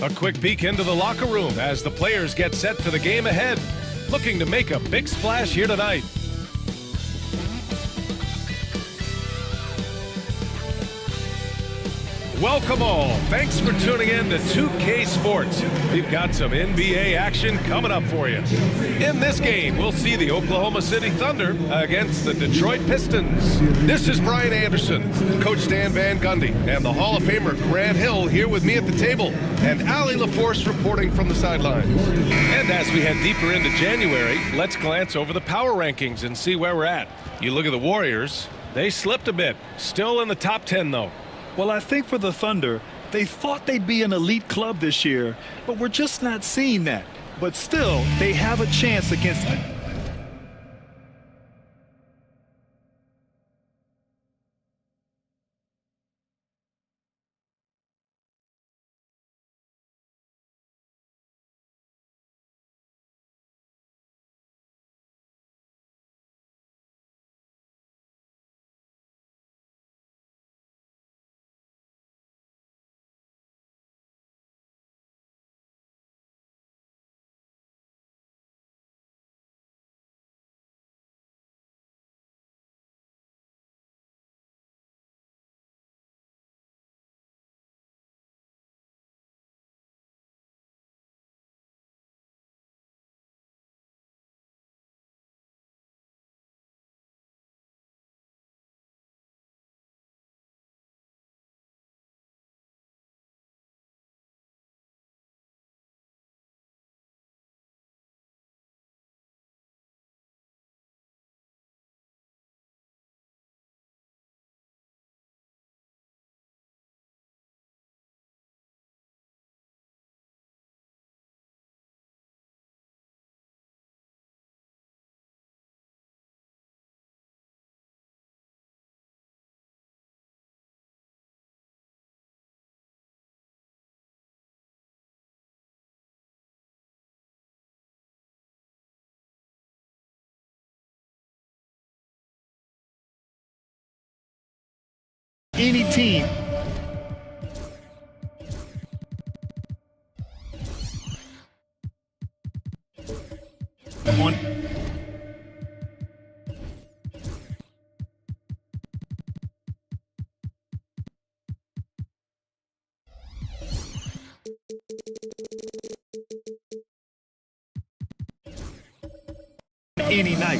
A quick peek into the locker room as the players get set for the game ahead, looking to make a big splash here tonight. Welcome all. Thanks for tuning in to 2K Sports. We've got some NBA action coming up for you. In this game, we'll see the Oklahoma City Thunder against the Detroit Pistons. This is Brian Anderson, Coach Dan Van Gundy, and the Hall of Famer Grant Hill here with me at the table, and Allie LaForce reporting from the sidelines. And as we head deeper into January, let's glance over the power rankings and see where we're at. You look at the Warriors, they slipped a bit. Still in the top 10, though. Well, I think for the Thunder, they thought they'd be an elite club this year, but we're just not seeing that. But still, they have a chance against any team. On any night.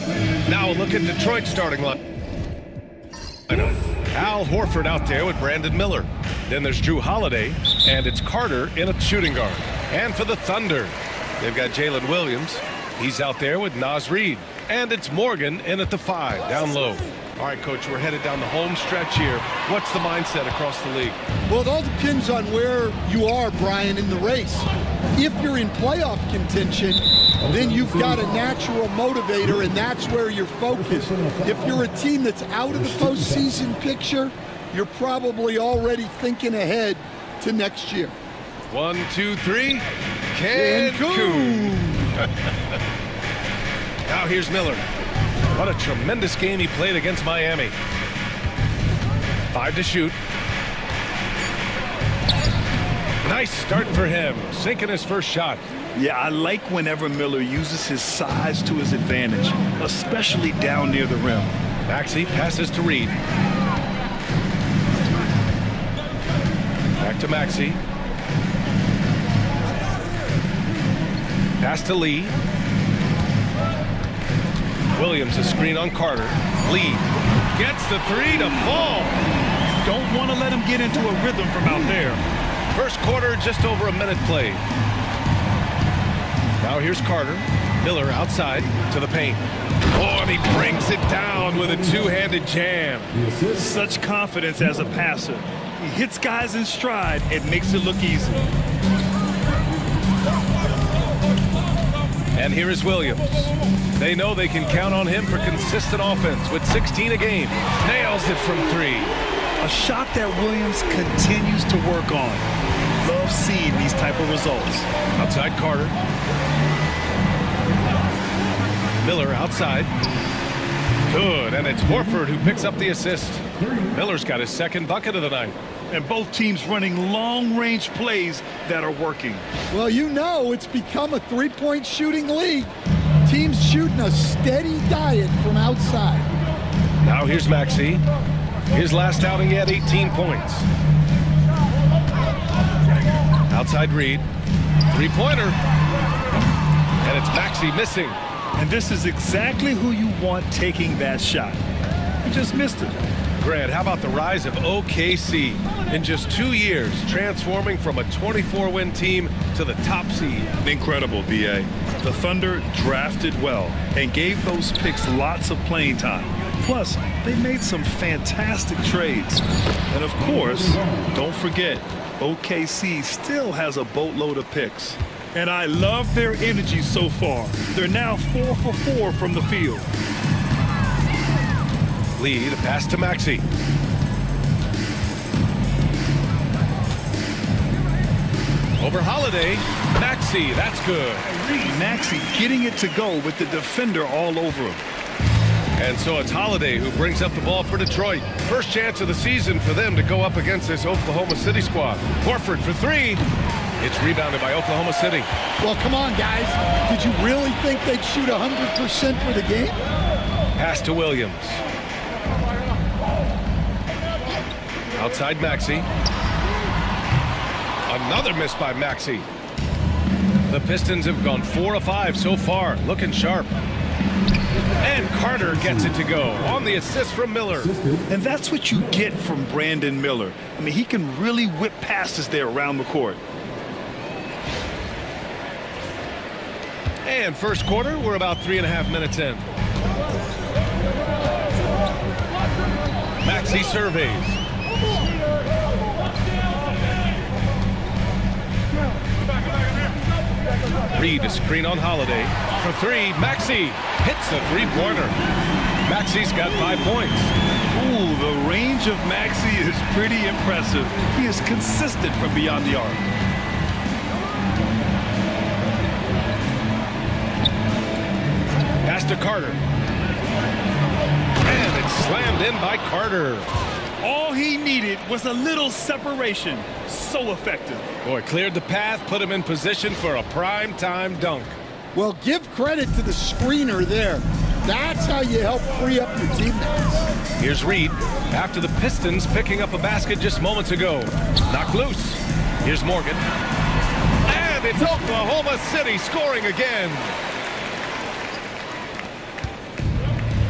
Now a look at Detroit's starting line. Al Horford out there with Brandon Miller. Then there's Drew Holiday, and it's Carter in a shooting guard. And for the Thunder, they've got Jalen Williams. He's out there with Naz Reid. And it's Morgan in at the 5, down low. All right, Coach, we're headed down the home stretch here. What's the mindset across the league? Well, it all depends on where you are, Brian, in the race. If you're in playoff contention, then you've got a natural motivator, and that's where you're focused. If you're a team that's out of the postseason picture, you're probably already thinking ahead to next year. 1, 2, 3. Cancun. Now here's Miller. What a tremendous game he played against Miami. 5 to shoot. Nice start for him, sinking his first shot. Yeah, I like whenever Miller uses his size to his advantage, especially down near the rim. Maxey passes to Reid. Back to Maxey. Pass to Lee. Williams a screen on Carter. Lee gets the 3 to fall. Don't want to let him get into a rhythm from out there. First quarter, just over a minute played. Now here's Carter. Miller outside to the paint. Oh, and he brings it down with a two-handed jam. Such confidence as a passer. He hits guys in stride and makes it look easy. And here is Williams. They know they can count on him for consistent offense with 16 a game. Nails it from 3. A shot that Williams continues to work on. Love seeing these type of results. Outside Carter. Miller outside. Good, and it's Horford who picks up the assist. Miller's got his second bucket of the night. and both teams running long-range plays that are working. Well, you know it's become a three-point shooting league. Teams shooting a steady diet from outside. Now here's Maxey. His last outing, he had 18 points. Outside Reed. Three-pointer. And it's Maxey missing. And this is exactly who you want taking that shot. He just missed it. Grant, how about the rise of OKC? In just 2 years, transforming from a 24-win team to the top seed. Incredible, B.A. The Thunder drafted well and gave those picks lots of playing time. Plus, they made some fantastic trades. And of course, don't forget, OKC still has a boatload of picks. And I love their energy so far. They're now 4 for 4 from the field. Lee, the pass to Maxey. Over Holiday. Maxey, that's good. Maxey getting it to go with the defender all over him. And so it's Holiday who brings up the ball for Detroit. First chance of the season for them to go up against this Oklahoma City squad. Horford for three. It's rebounded by Oklahoma City. Well, come on, guys. Did you really think they'd shoot 100% for the game? Pass to Williams. Outside Maxey. Another miss by Maxey. The Pistons have gone 4 of 5 so far, looking sharp. And Carter gets it to go on the assist from Miller. And that's what you get from Brandon Miller. I mean, he can really whip passes there around the court. And first quarter, we're about 3.5 minutes in. Maxey surveys. Reed to screen on Holiday. For three, Maxey hits the three-pointer. Maxey's got 5 points. Ooh, the range of Maxey is pretty impressive. He is consistent from beyond the arc. Pass to Carter. And it's slammed in by Carter. All he needed was a little separation. So effective. Boy, cleared the path, put him in position for a prime-time dunk. Well, give credit to the screener there. That's how you help free up your teammates. Here's Reed after the Pistons picking up a basket just moments ago. Knocked loose. Here's Morgan. And it's Oklahoma City scoring again.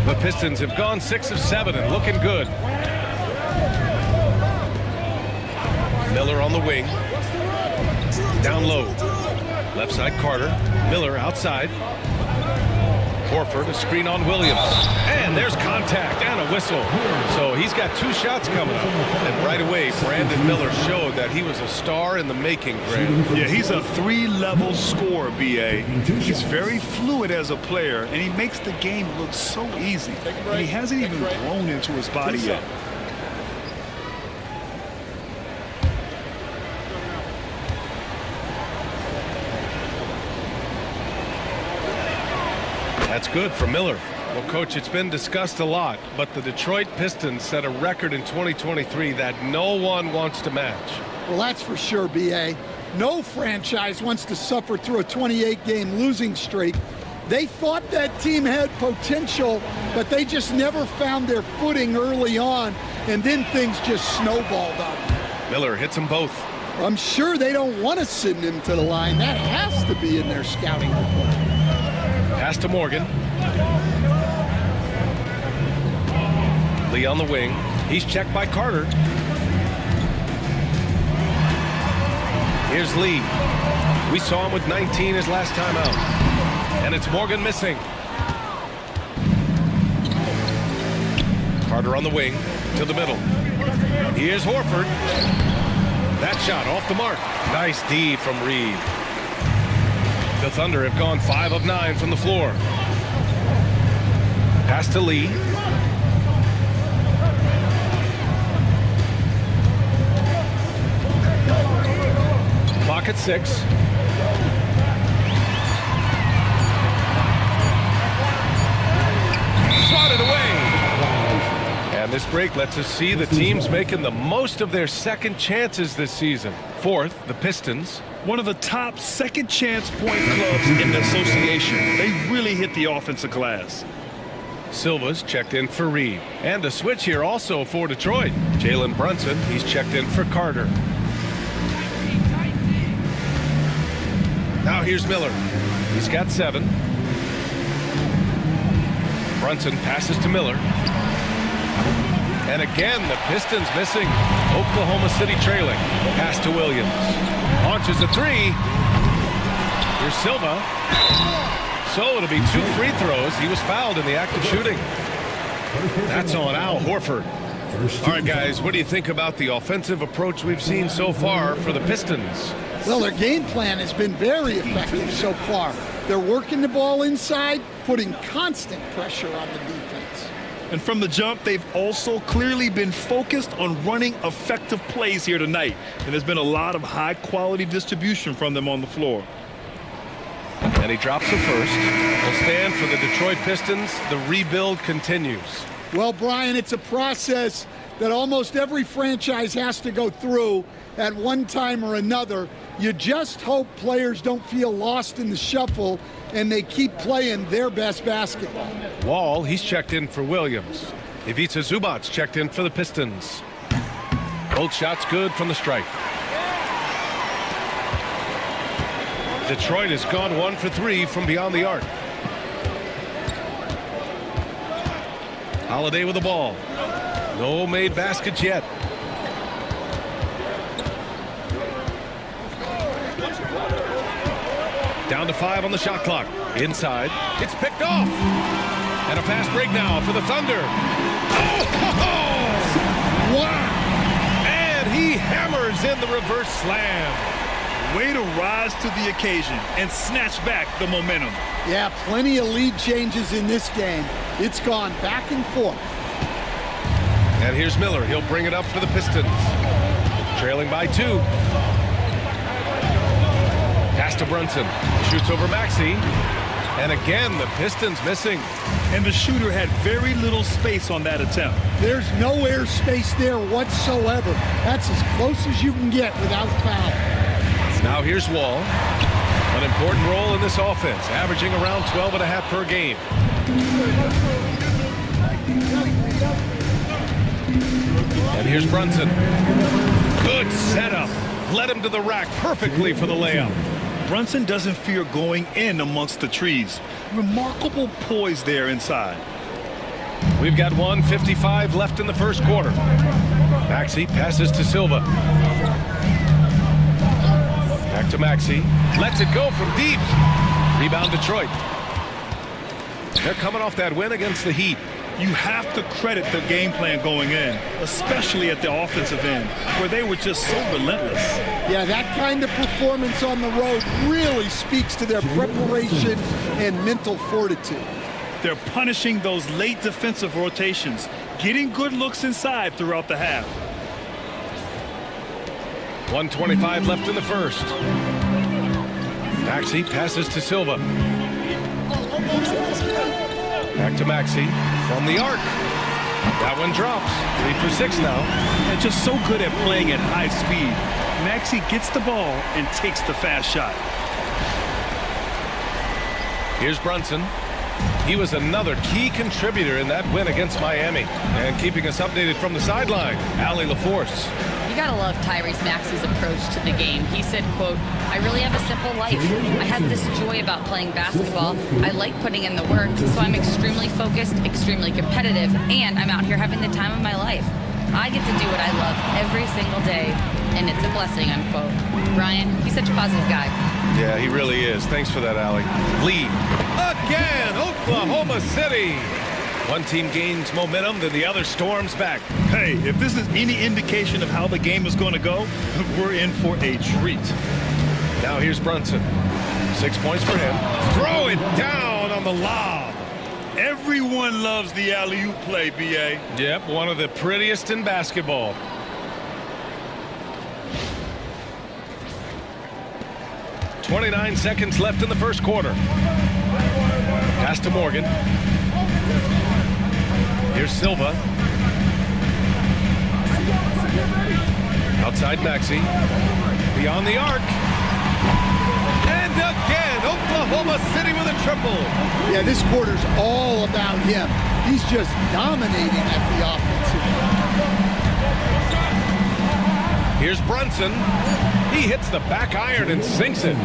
The Pistons have gone 6 of 7 and looking good. Miller on the wing. Down low. Left side Carter. Miller outside. Horford a screen on Williams. And there's contact and a whistle. So he's got 2 shots coming up. And right away, Brandon Miller showed that he was a star in the making, Grant. Yeah, he's a 3-level scorer, B.A. He's very fluid as a player, and he makes the game look so easy. And he hasn't even grown into his body yet. That's good for Miller. Well, Coach, it's been discussed a lot, but the Detroit Pistons set a record in 2023 that no one wants to match. Well, that's for sure, B.A. No franchise wants to suffer through a 28-game losing streak. They thought that team had potential, but they just never found their footing early on, and then things just snowballed on them. Miller hits them both. I'm sure they don't want to send him to the line. That has to be in their scouting report. Pass to Morgan. Lee on the wing. He's checked by Carter. Here's Lee. We saw him with 19 his last time out. And it's Morgan missing. Carter on the wing to the middle. Here's Horford. That shot off the mark. Nice D from Reed. The Thunder have gone 5 of 9 from the floor. Pass to Lee. Clock at 6. Swatted away. And And this break lets us see the teams making the most of their second chances this season. Fourth, the Pistons. One of the top second chance point clubs in the association. They really hit the offensive glass. Silva's checked in for Reed. And a switch here also for Detroit. Jalen Brunson, he's checked in for Carter. Now here's Miller. He's got 7. Brunson passes to Miller. And again, the Pistons missing. Oklahoma City trailing. Pass to Williams. Launches a 3. Here's Silva. So it'll be 2 free throws. He was fouled in the act of shooting. That's on Al Horford. All right, guys, what do you think about the offensive approach we've seen so far for the Pistons? Well, their game plan has been very effective so far. They're working the ball inside, putting constant pressure on the defense. And from the jump, they've also clearly been focused on running effective plays here tonight. And there's been a lot of high-quality distribution from them on the floor. And he drops the first. Will stand for the Detroit Pistons. The rebuild continues. Well, Brian, it's a process that almost every franchise has to go through at one time or another. You just hope players don't feel lost in the shuffle and they keep playing their best basketball. Wall, he's checked in for Williams. Ivica Zubac's checked in for the Pistons. Both shots good from the stripe. Detroit has gone 1 for 3 from beyond the arc. Holiday with the ball. No made baskets yet. Down to 5 on the shot clock. Inside. It's picked off. And a fast break now for the Thunder. Oh! Wow! And he hammers in the reverse slam. Way to rise to the occasion and snatch back the momentum. Yeah, plenty of lead changes in this game. It's gone back and forth. And here's Miller. He'll bring it up for the Pistons. Trailing by 2. Pass to Brunson. Shoots over Maxey. And again, the Pistons missing. And the shooter had very little space on that attempt. There's no air space there whatsoever. That's as close as you can get without foul. Now here's Wall. An important role in this offense, averaging around 12.5 per game. And here's Brunson. Good setup. Led him to the rack perfectly for the layup. Brunson doesn't fear going in amongst the trees. Remarkable poise there inside. We've got 1:55 left in the first quarter. Maxey passes to Silva. Back to Maxey. Lets it go from deep. Rebound Detroit. They're coming off that win against the Heat. You have to credit the game plan going in, especially at the offensive end, where they were just so relentless. Yeah, that kind of performance on the road really speaks to their preparation and mental fortitude. They're punishing those late defensive rotations, getting good looks inside throughout the half. 1:25 left in the first. Maxey passes to Silva. Back to Maxey from the arc. That one drops. 3 for 6 now. And just so good at playing at high speed. Maxey gets the ball and takes the fast shot. Here's Brunson. He was another key contributor in that win against Miami. And keeping us updated from the sideline, Allie LaForce. You gotta love Tyrese Maxey's approach to the game. He said, quote, "I really have a simple life. I have this joy about playing basketball. I like putting in the work, so I'm extremely focused, extremely competitive, and I'm out here having the time of my life. I get to do what I love every single day, and it's a blessing," unquote. Brian, he's such a positive guy. Yeah, he really is. Thanks for that, Allie. Lead. Again, Oklahoma City. One team gains momentum, then the other storms back. Hey, if this is any indication of how the game is going to go, we're in for a treat. Now here's Brunson. 6 points for him. Throw it down on the lob. Everyone loves the alley-oop play, B.A. Yep, one of the prettiest in basketball. .29 seconds left in the first quarter. Pass to Morgan. Here's Silva. Outside Maxey. Beyond the arc. And again, Oklahoma City with a triple. Yeah, this quarter's all about him. He's just dominating at the offensive end. Here's Brunson. He hits the back iron and sinks it.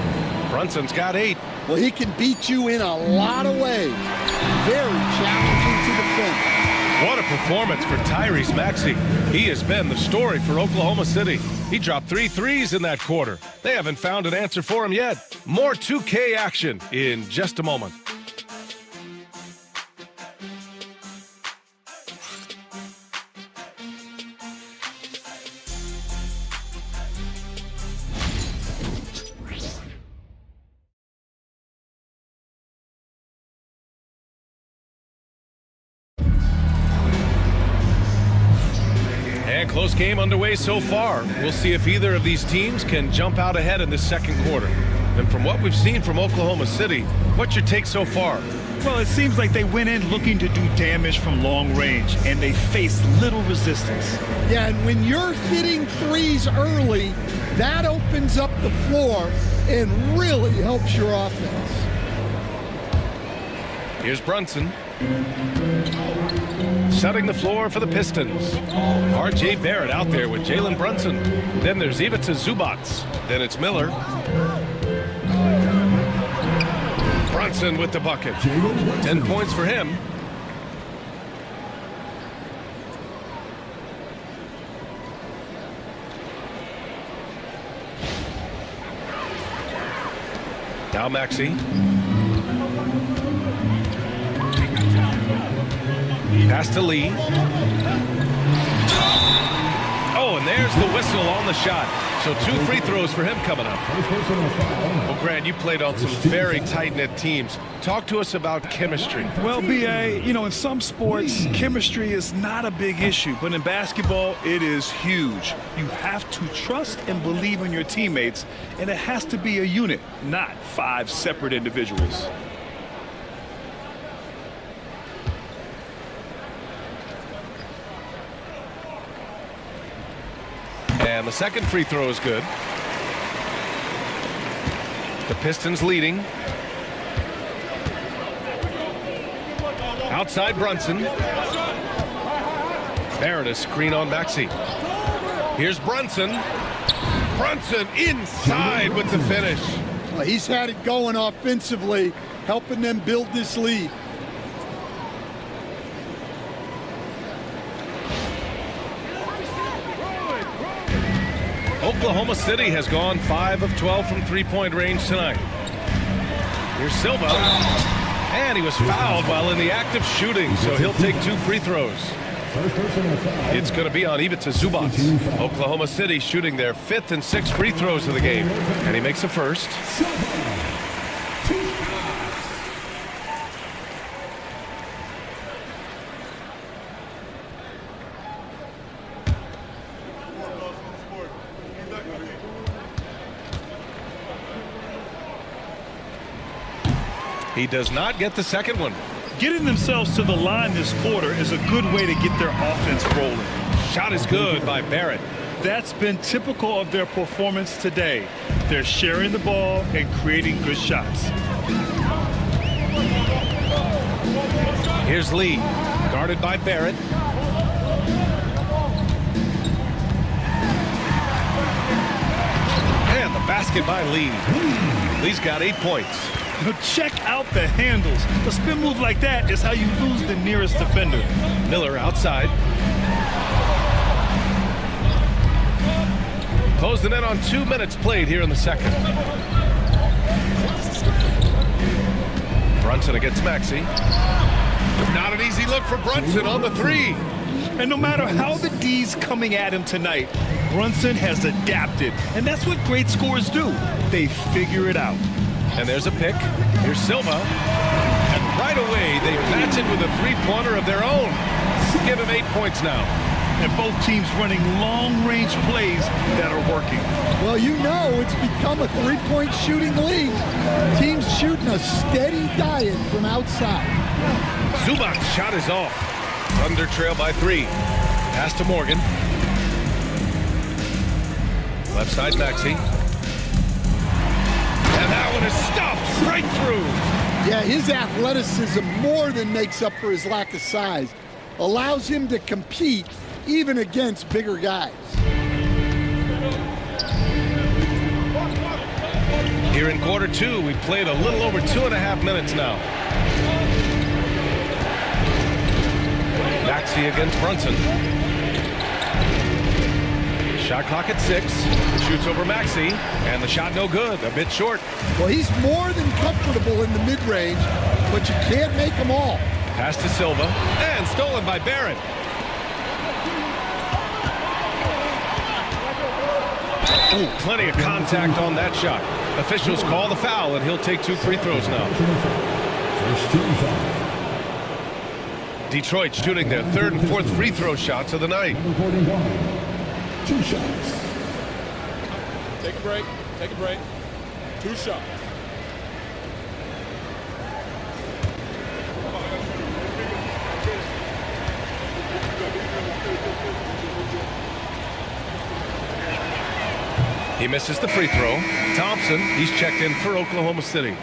Brunson's got 8. Well, he can beat you in a lot of ways. Very challenging to defend. What a performance for Tyrese Maxey. He has been the story for Oklahoma City. He dropped 3 threes in that quarter. They haven't found an answer for him yet. More 2K action in just a moment. And close game underway so far. We'll see if either of these teams can jump out ahead in this second quarter. And from what we've seen from Oklahoma City, what's your take so far? Well, it seems like they went in looking to do damage from long range, and they faced little resistance. Yeah, and when you're hitting threes early, that opens up the floor and really helps your offense. Here's Brunson. Setting the floor for the Pistons. R.J. Barrett out there with Jalen Brunson. Then there's Ivica Zubac. Then it's Miller. Brunson with the bucket. 10 points for him. Now Maxey. Pass to Lee. Oh, and there's the whistle on the shot. So 2 free throws for him coming up. Well, Grant, you played on some very tight-knit teams. Talk to us about chemistry. Well, B.A., you know, in some sports, chemistry is not a big issue. But in basketball, it is huge. You have to trust and believe in your teammates, and it has to be a unit, not 5 separate individuals. And the second free throw is good. The Pistons leading. Outside Brunson. Barrett a screen on Maxey. Here's Brunson. Brunson inside with the finish. Well, he's had it going offensively, helping them build this lead. Oklahoma City has gone 5 of 12 from three-point range tonight. Here's Silva. And he was fouled while in the act of shooting, so he'll take 2 free throws. It's going to be on Ivica Zubac. Oklahoma City shooting their 5th and 6th free throws of the game. And he makes a first. He does not get the second one. Getting themselves to the line this quarter is a good way to get their offense rolling. Shot is good by Barrett. That's been typical of their performance today. They're sharing the ball and creating good shots. Here's Lee, guarded by Barrett. And the basket by Lee. Lee's got 8 points. Check out the handles. A spin move like that is how you lose the nearest defender. Miller outside. Close the net on 2 minutes played here in the second. Brunson against Maxey. Not an easy look for Brunson on the 3. And no matter how the D's coming at him tonight, Brunson has adapted. And that's what great scorers do. They figure it out. And there's a pick. Here's Silva. And right away, they match it with a three-pointer of their own. Give him 8 points now. And both teams running long-range plays that are working. Well, you know it's become a three-point shooting league. Teams shooting a steady diet from outside. Zubac's shot is off. Thunder trail by 3. Pass to Morgan. Left side, Maxey. And that one is stuffed right through. Yeah, his athleticism more than makes up for his lack of size. Allows him to compete even against bigger guys. Here in quarter two, we've played a little over 2.5 minutes now. Maxey against Brunson. Shot clock at 6. Shoots over Maxey, and the shot no good. A bit short. Well, he's more than comfortable in the mid-range, but you can't make them all. Pass to Silva, and stolen by Barrett. Oh, plenty of contact on that shot. Officials call the foul, and he'll take 2 free throws now. Detroit shooting their 3rd and 4th free throw shots of the night. 2 shots. Take a break. Take a break. 2 shots. He misses the free throw. Thompson, he's checked in for Oklahoma City.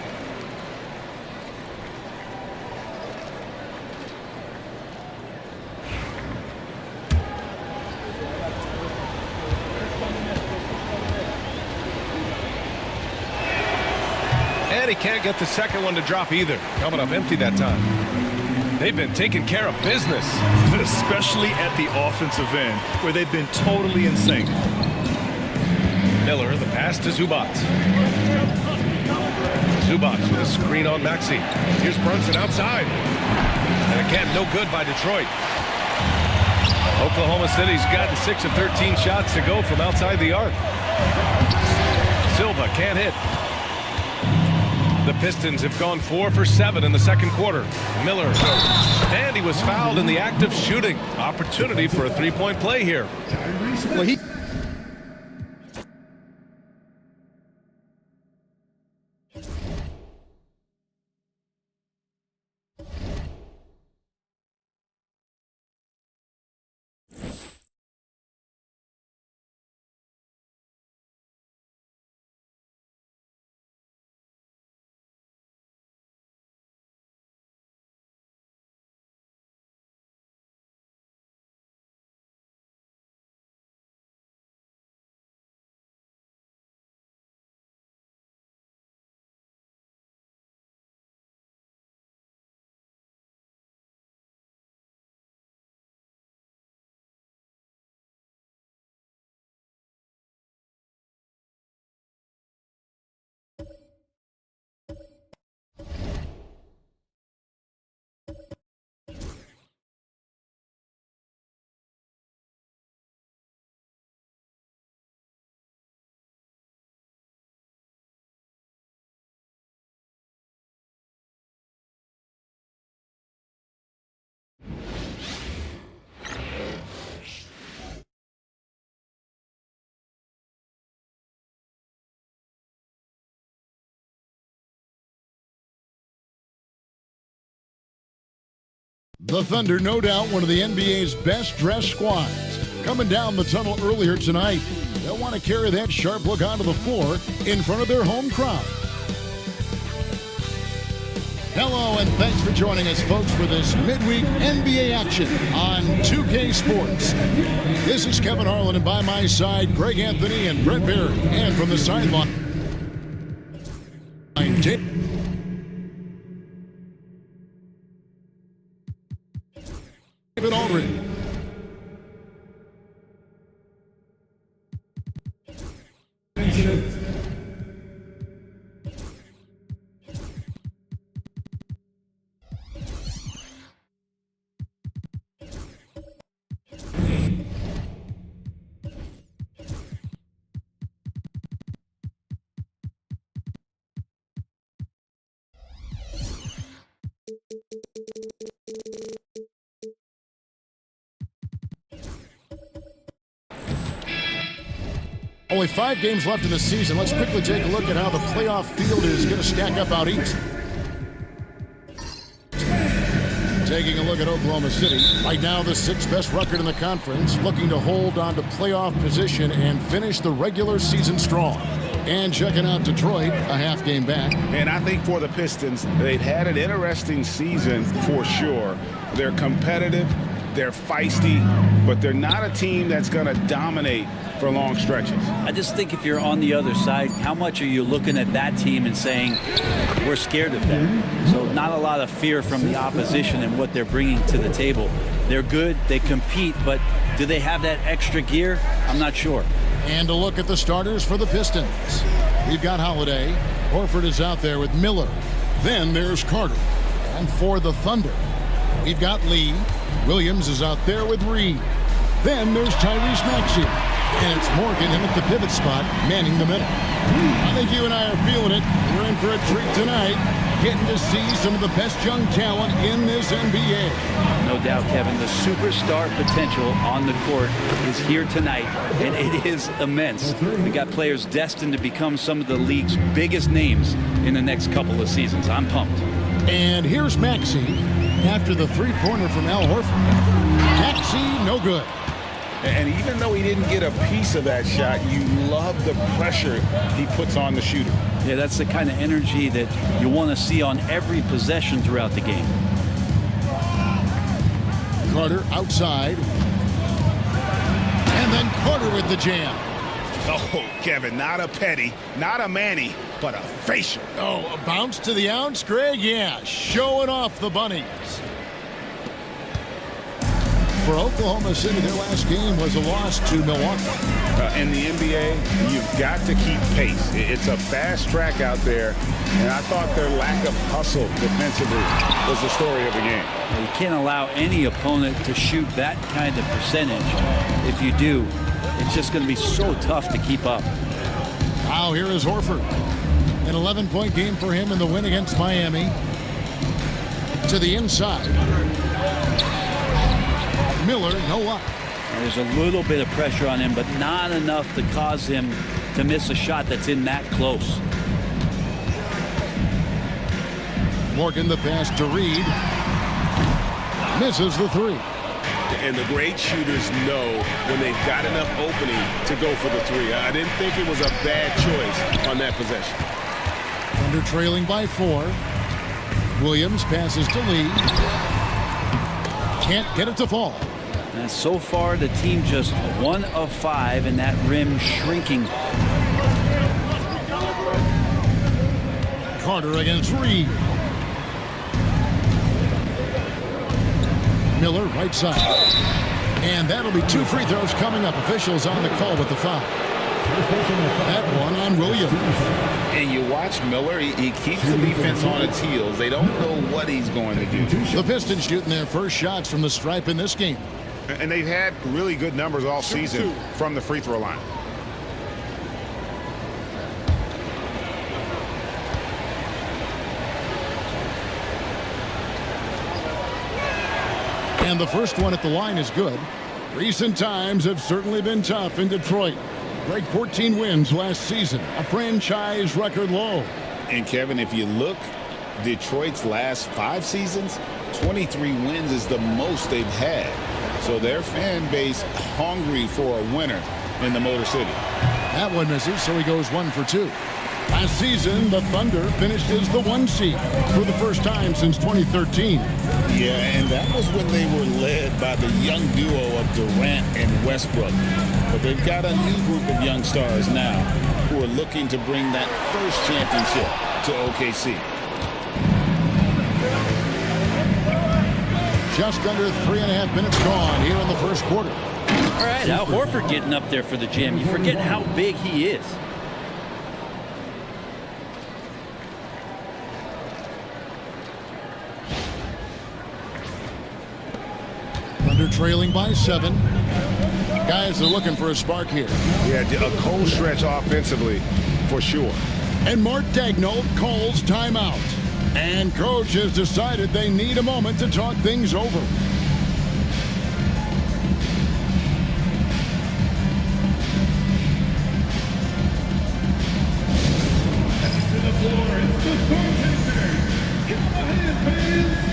And he can't get the second one to drop either. Coming up empty that time. They've been taking care of business. Especially at the offensive end, where they've been totally in sync. Miller, the pass to Zubac. Zubac with a screen on Maxey. Here's Brunson outside. And again, no good by Detroit. Oklahoma City's gotten 6 of 13 shots to go from outside the arc. Silva can't hit. The Pistons have gone 4 for 7 in the second quarter. Miller. And he was fouled in the act of shooting. Opportunity for a 3-point play here. Well, The Thunder, no doubt one of the NBA's best-dressed squads. Coming down the tunnel earlier tonight, they'll want to carry that sharp look onto the floor in front of their home crowd. Hello, and thanks for joining us, folks, for this midweek NBA action on 2K Sports. This is Kevin Harlan, and by my side, Greg Anthony and Brett Barry. And from the sideline, David Aldridge. Only 5 games left in the season. Let's quickly take a look at how the playoff field is going to stack up out east. Taking a look at Oklahoma City. Right now, the 6th best record in the conference, looking to hold on to playoff position and finish the regular season strong. And checking out Detroit, a half game back. And I think for the Pistons, they've had an interesting season for sure. They're competitive, they're feisty, but they're not a team that's going to dominate for long stretches. I just think if you're on the other side, how much are you looking at that team and saying, we're scared of them? So not a lot of fear from the opposition and what they're bringing to the table. They're good, they compete, but do they have that extra gear? I'm not sure. And a look at the starters for the Pistons. We've got Holiday. Horford is out there with Miller. Then there's Carter. And for the Thunder, we've got Lee. Williams is out there with Reed. Then there's Tyrese Maxey. And it's Morgan in at the pivot spot, manning the middle. I think you and I are feeling it. We're in for a treat tonight, getting to see some of the best young talent in this NBA. No doubt, Kevin, the superstar potential on the court is here tonight, and it is immense. We got players destined to become some of the league's biggest names in the next couple of seasons. I'm pumped. And here's Maxey after the three-pointer from Al Horford. Maxey, no good. And even though he didn't get a piece of that shot, you love the pressure he puts on the shooter. Yeah, that's the kind of energy that you want to see on every possession throughout the game. Carter outside. And then Carter with the jam. Oh, Kevin, not a petty, not a Manny, but a facial. Oh, a bounce to the ounce, Greg? Yeah, showing off the bunnies. For Oklahoma City, their last game was a loss to Milwaukee. In the NBA, you've got to keep pace. It's a fast track out there, and I thought their lack of hustle defensively was the story of the game. You can't allow any opponent to shoot that kind of percentage. If you do, it's just going to be so tough to keep up. Now here is Horford. An 11-point game for him in the win against Miami. To the inside. Miller, no luck. There's a little bit of pressure on him, but not enough to cause him to miss a shot that's in that close. Morgan the pass to Reed. Misses the three. And the great shooters know when they've got enough opening to go for the three. I didn't think it was a bad choice on that possession. Thunder trailing by 4. Williams passes to Lee. Can't get it to fall. And so far, the team just 1 of 5, and that rim shrinking. Carter against Reed. Miller right side. And that'll be 2 free throws coming up. Officials on the call with the foul. That one on Williams. And you watch Miller, he keeps the defense on its heels. They don't know what he's going to do. The Pistons shooting their first shots from the stripe in this game. And they've had really good numbers all season from the free throw line. And the first one at the line is good. Recent times have certainly been tough in Detroit. Greg, 14 wins last season, a franchise record low. And Kevin, if you look, Detroit's last 5 seasons, 23 wins is the most they've had. So their fan base hungry for a winner in the Motor City. That one misses, so he goes 1 for 2. Last season, the Thunder finished as the 1 seed for the first time since 2013. Yeah, and that was when they were led by the young duo of Durant and Westbrook. But they've got a new group of young stars now who are looking to bring that first championship to OKC. Just under 3.5 minutes gone here in the first quarter. All right, Al Horford getting up there for the jam. You forget how big he is. Thunder trailing by 7. Guys are looking for a spark here. Yeah, a cold stretch offensively for sure. And Mark Daigneault calls timeout. And coach has decided they need a moment to talk things over. To the floor, it's the bartender. Give him a hand, fans.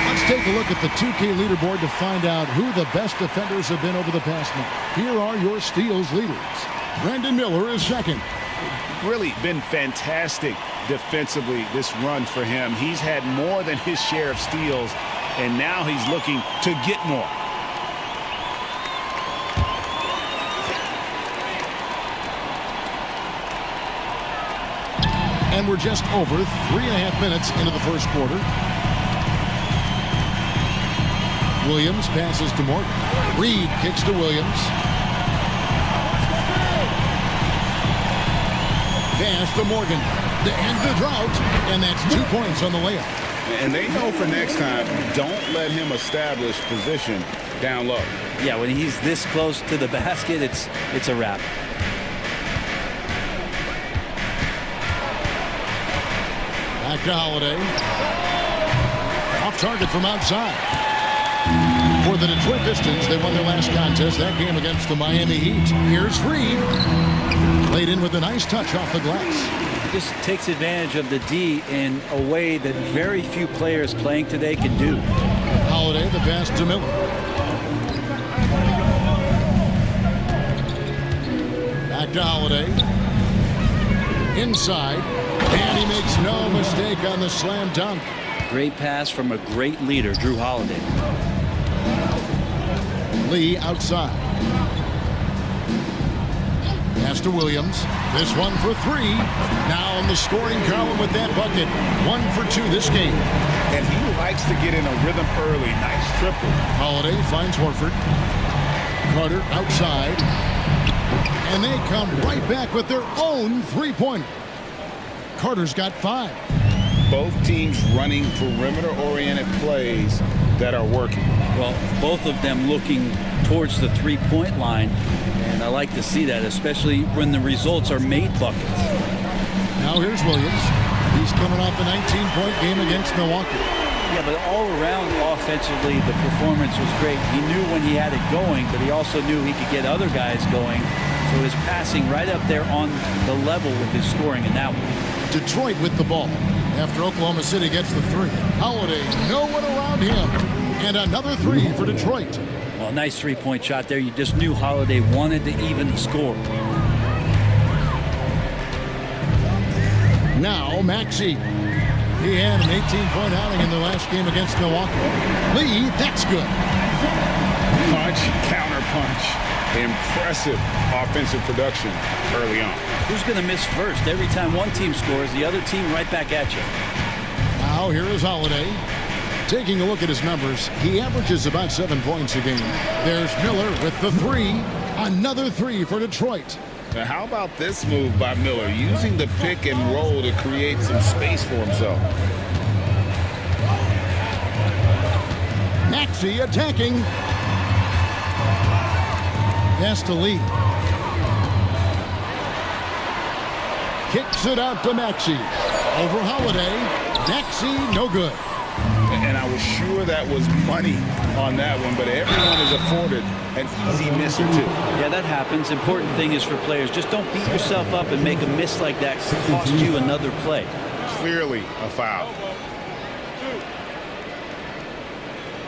Let's take a look at the 2K leaderboard to find out who the best defenders have been over the past month. Here are your steals leaders. Brandon Miller is second. Really been fantastic defensively this run for him. He's had more than his share of steals, and now he's looking to get more. And we're just over 3.5 minutes into the first quarter. Williams passes to Morgan. Reed kicks to Williams. Pass to Morgan to end the drought, and that's 2 points on the layup. And they know for next time, don't let him establish position down low. Yeah, when he's this close to the basket, it's a wrap. Back to Holiday. Off target from outside. For the Detroit Pistons, they won their last contest, that game against the Miami Heat. Here's Reed. Played in with a nice touch off the glass. Just takes advantage of the D in a way that very few players playing today can do. Holiday, the pass to Miller. Back to Holiday. Inside. And he makes no mistake on the slam dunk. Great pass from a great leader, Drew Holiday. Lee outside. Pass to Williams. This one for three. Now in the scoring column with that bucket. 1 for 2 this game. And he likes to get in a rhythm early. Nice triple. Holiday finds Horford. Carter outside. And they come right back with their own three-pointer. Carter's got 5. Both teams running perimeter-oriented plays that are working. Well, both of them looking towards the three-point line, and I like to see that, especially when the results are made buckets. Now here's Williams. He's coming off a 19-point game against Milwaukee. Yeah, but all around offensively, the performance was great. He knew when he had it going, but he also knew he could get other guys going. So his passing right up there on the level with his scoring in that one. Detroit with the ball after Oklahoma City gets the 3. Holiday, no one around him. And another 3 for Detroit. Well, nice three-point shot there. You just knew Holiday wanted to even the score. Now Maxey. He had an 18-point outing in the last game against Milwaukee. Lee, that's good. Punch, counter punch. Impressive offensive production early on. Who's going to miss first? Every time one team scores, the other team right back at you. Now here is Holiday. Taking a look at his numbers, he averages about 7 points a game. There's Miller with the 3. Another 3 for Detroit. Now how about this move by Miller, using the pick and roll to create some space for himself. Maxey attacking. Pass to Lee. Kicks it out to Maxey. Over Holiday. Maxey, no good. And I was sure that was money on that one, but everyone is afforded an easy miss or 2. Yeah, that happens. Important thing is for players, just don't beat yourself up and make a miss like that cost you another play. Clearly a foul.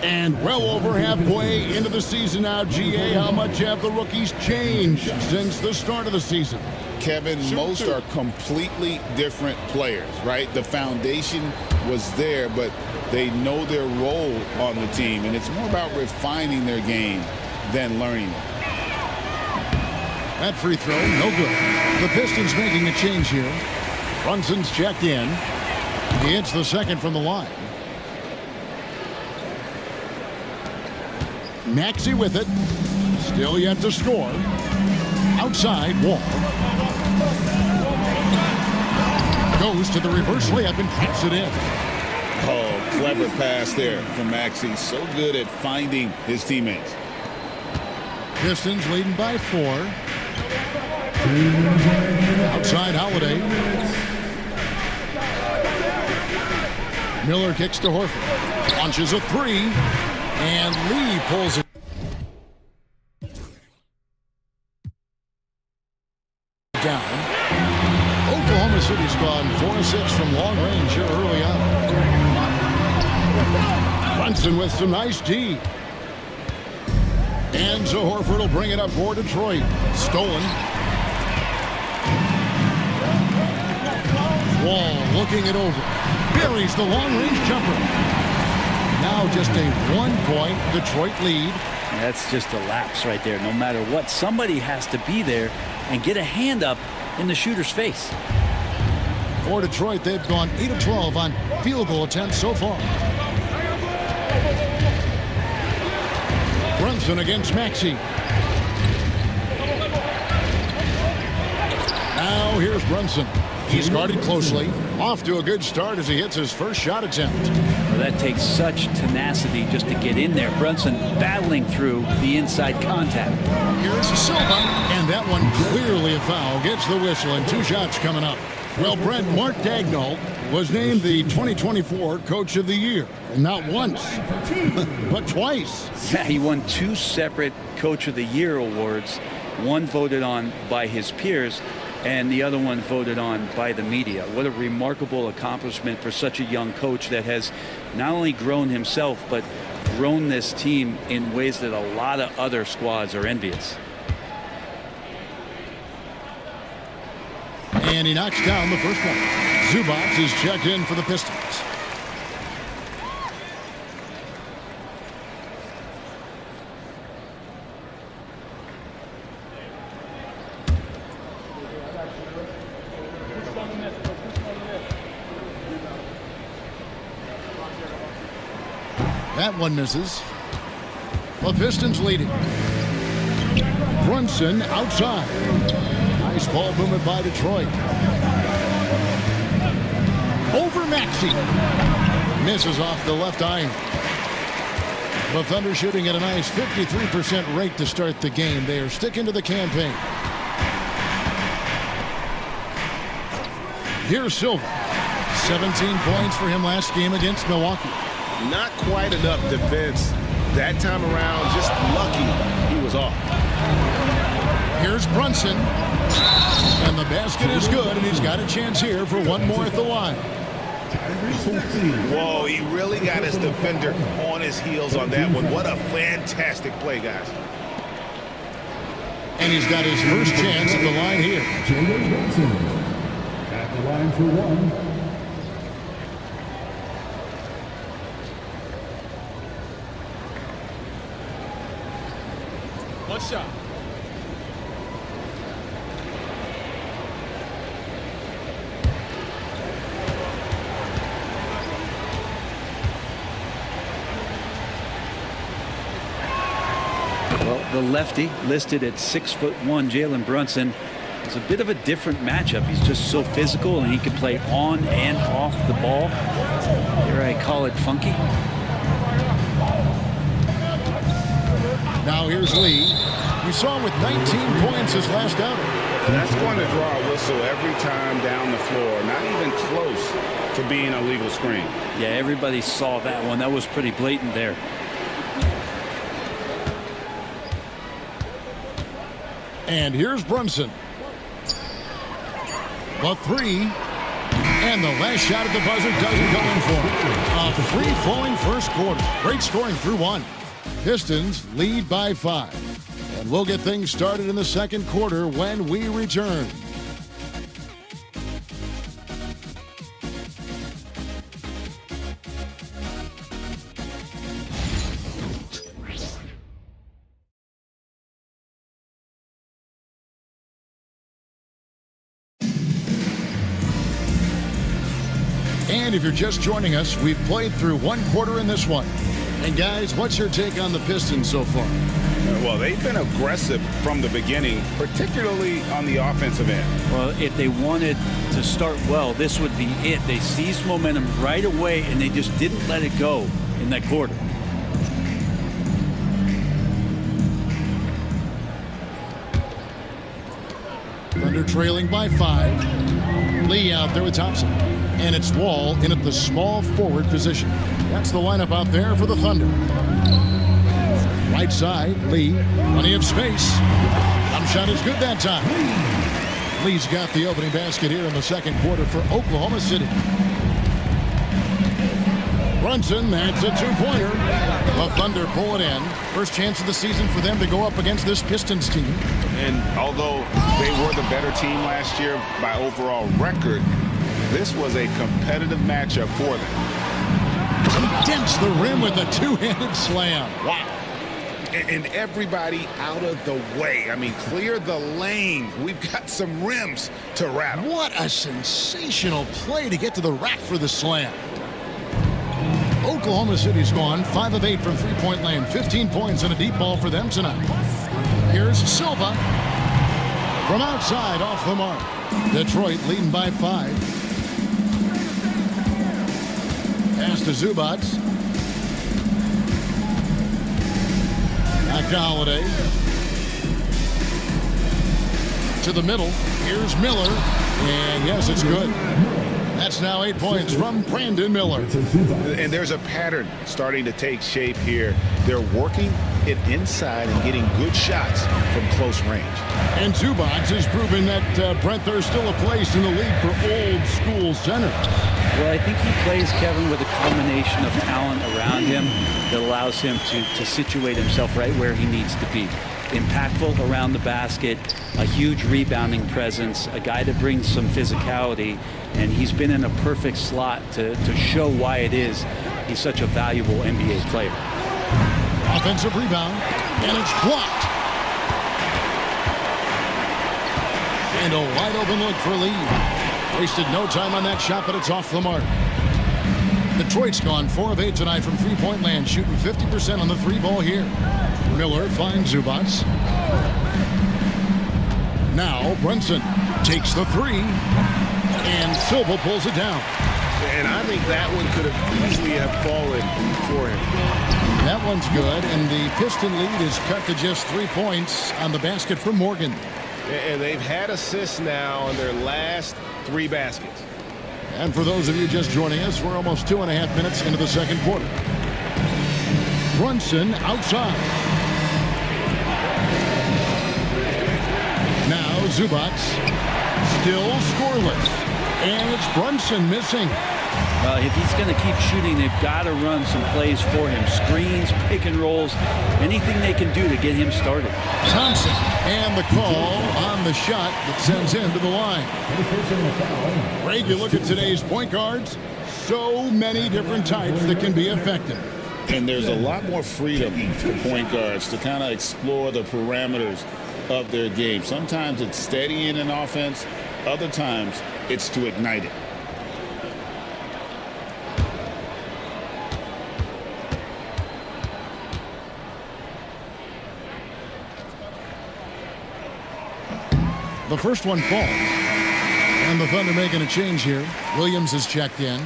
And well over halfway into the season now, GA, how much have the rookies changed since the start of the season? Kevin, most are completely different players, right? The foundation was there, but they know their role on the team, and it's more about refining their game than learning it. That free throw, no good. The Pistons making a change here. Brunson's checked in. He hits the second from the line. Maxey with it. Still yet to score. Outside, Wall. Goes to the reverse layup and puts it in. Oh, clever pass there from Maxey. So good at finding his teammates. Pistons leading by 4. Outside Holiday. Miller kicks to Horford. Launches a 3. And Lee pulls it down. Oklahoma City He's gone 4-6 from long range here early on. Brunson with some nice D. And so Horford will bring it up for Detroit. Stolen. Wall looking it over. Buries the long-range jumper. Now just a 1-point Detroit lead. That's just a lapse right there. No matter what, somebody has to be there and get a hand up in the shooter's face. For Detroit, they've gone 8 of 12 on field goal attempts so far. Brunson against Maxey. Now here's Brunson. He's guarded closely. Off to a good start as he hits his first shot attempt. Well, that takes such tenacity just to get in there. Brunson battling through the inside contact. Here's Silva, and that one clearly a foul. Gets the whistle, and 2 shots coming up. Well, Brent, Mark Daigneault was named the 2024 Coach of the Year. And not once, but twice. Yeah, he won 2 separate Coach of the Year awards. One voted on by his peers, and the other one voted on by the media. What a remarkable accomplishment for such a young coach that has not only grown himself, but grown this team in ways that a lot of other squads are envious. And he knocks down the first one. Zubac is checked in for the Pistons. That one misses. The Pistons leading. Brunson outside. Nice ball movement by Detroit. Over Maxey. Misses off the left iron. The Thunder shooting at a nice 53% rate to start the game. They are sticking to the campaign. Here's Silva. 17 points for him last game against Milwaukee. Not quite enough defense that time around. Just lucky he was off. Here's Brunson. And the basket is good, and he's got a chance here for one more at the line. Whoa, he really got his defender on his heels on that one. What a fantastic play, guys. And he's got his first chance at the line here. At the line for one. One shot. Well, the lefty listed at 6'1", Jalen Brunson, is a bit of a different matchup. He's just so physical, and he can play on and off the ball. Here I call it funky. Now here's Lee. We saw him with 19 points his last outing. That's going to draw a whistle every time down the floor. Not even close to being a legal screen. Yeah, everybody saw that one. That was pretty blatant there. And here's Brunson. The 3. And the last shot at the buzzer doesn't go in for him. A free-flowing first quarter. Great scoring through 1. Pistons lead by 5. And we'll get things started in the second quarter when we return. And if you're just joining us, we've played through one quarter in this one. And guys, what's your take on the Pistons so far? Well, they've been aggressive from the beginning, particularly on the offensive end. Well, if they wanted to start well, this would be it. They seized momentum right away, and they just didn't let it go in that quarter. Thunder trailing by 5. Lee out there with Thompson. And it's Wall in at the small forward position. That's the lineup out there for the Thunder. Right side, Lee. Plenty of space. Jump shot is good that time. Lee's got the opening basket here in the second quarter for Oklahoma City. Brunson, that's a two-pointer. The Thunder pull it in. First chance of the season for them to go up against this Pistons team. And although they were the better team last year by overall record, this was a competitive matchup for them. He dents the rim with a two-handed slam. Wow. And everybody out of the way. I mean, clear the lane. We've got some rims to rattle. What a sensational play to get to the rack for the slam. Oklahoma City's gone 5 of 8 from three-point land. 15 points and a deep ball for them tonight. Here's Silva from outside off the mark. Detroit leading by 5. Pass to Zubac. Back to Holiday. To the middle. Here's Miller. And yes, it's good. That's now 8 points from Brandon Miller. And there's a pattern starting to take shape here. They're working it inside and getting good shots from close range. And Zubac is proving that, Brent, there's still a place in the league for old school centers. Well, I think he plays, Kevin, with a combination of talent around him that allows him to situate himself right where he needs to be. Impactful around the basket, a huge rebounding presence, a guy that brings some physicality, and he's been in a perfect slot to show why it is he's such a valuable NBA player. Offensive rebound, and it's blocked. And a wide open look for Lee. Wasted no time on that shot, but it's off the mark. Detroit's gone 4 of 8 tonight from three-point land, shooting 50% on the three ball here. Miller finds Zubac. Now Brunson takes the three, and Silva pulls it down. And I think that one could have easily have fallen for him. That one's good, and the Piston lead is cut to just 3 points on the basket for Morgan. And they've had assists now on their last 3 baskets. And for those of you just joining us, we're almost 2.5 minutes into the second quarter. Brunson outside. Now Zubac still scoreless. And it's Brunson missing. If he's going to keep shooting, they've got to run some plays for him. Screens, pick and rolls, anything they can do to get him started. Thompson, and the call on the shot that sends him to the line. Greg, you look at today's point guards, so many different types that can be effective. And there's a lot more freedom for point guards to kind of explore the parameters of their game. Sometimes it's steadying an offense. Other times it's to ignite it. The first one falls. And the Thunder making a change here. Williams is checked in.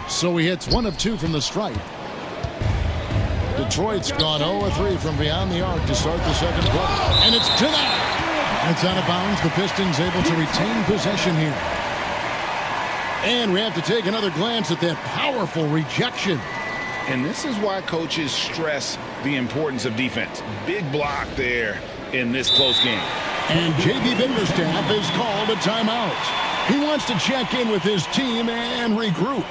So he hits 1 of 2 from the stripe. Detroit's gone 0 of 3 from beyond the arc to start the second quarter. And it's denied. It's out of bounds. The Pistons able to retain possession here. And we have to take another glance at that powerful rejection. And this is why coaches stress the importance of defense. Big block there in this close game. And J.B. Bickerstaff has called a timeout. He wants to check in with his team and regroup.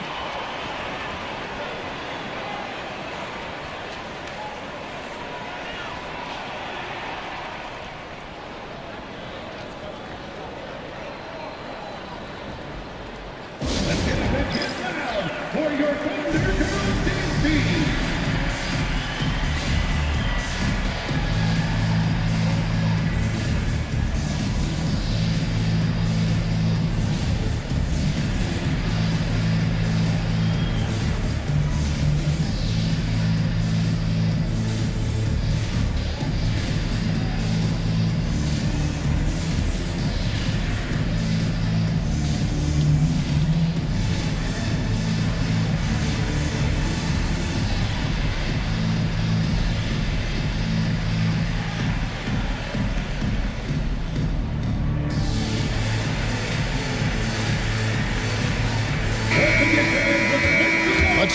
For your Thunder DC.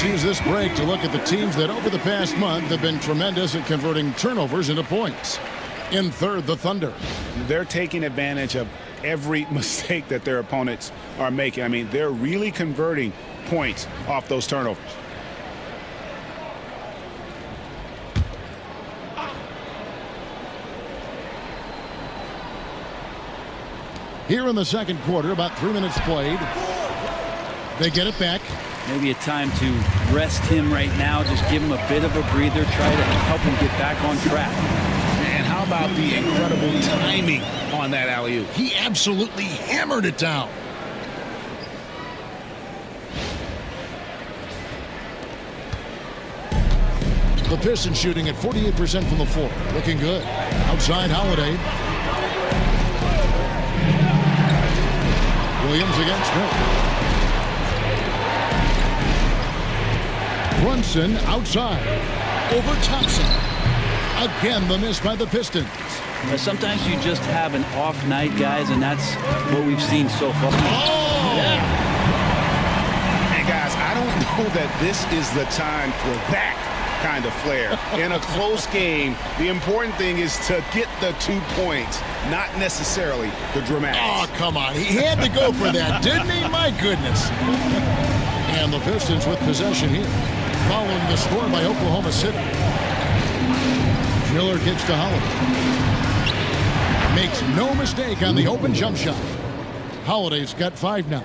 Let's use this break to look at the teams that over the past month have been tremendous at converting turnovers into points. In third, the Thunder. They're taking advantage of every mistake that their opponents are making. I mean, they're really converting points off those turnovers. Here in the second quarter, about 3 minutes played. They get it back. Maybe a time to rest him right now. Just give him a bit of a breather. Try to help him get back on track. And how about the incredible timing on that alley-oop? He absolutely hammered it down. The Pistons shooting at 48% from the floor. Looking good. Outside Holiday. Williams against Smith. Brunson outside. Over Thompson. Again, the miss by the Pistons. Sometimes you just have an off night, guys, and that's what we've seen so far. Oh! Yeah. And guys, I don't know that this is the time for that kind of flair. In a close game, the important thing is to get the 2 points, not necessarily the dramatics. Oh, come on. He had to go for that, didn't he? My goodness. And the Pistons with possession here. Following the score by Oklahoma City. Miller gets to Holiday. Makes no mistake on the open jump shot. Holiday's got 5 now.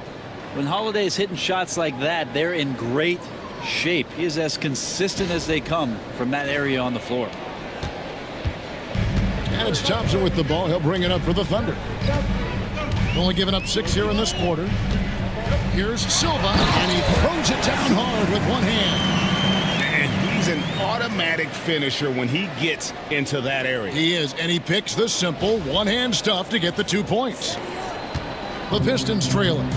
When Holiday's hitting shots like that, they're in great shape. He is as consistent as they come from that area on the floor. And it's Thompson with the ball. He'll bring it up for the Thunder. Only giving up 6 here in this quarter. Here's Silva, and he throws it down hard with one hand. And he's an automatic finisher when he gets into that area. He is, and he picks the simple one-hand stuff to get the 2 points. The Pistons trailing.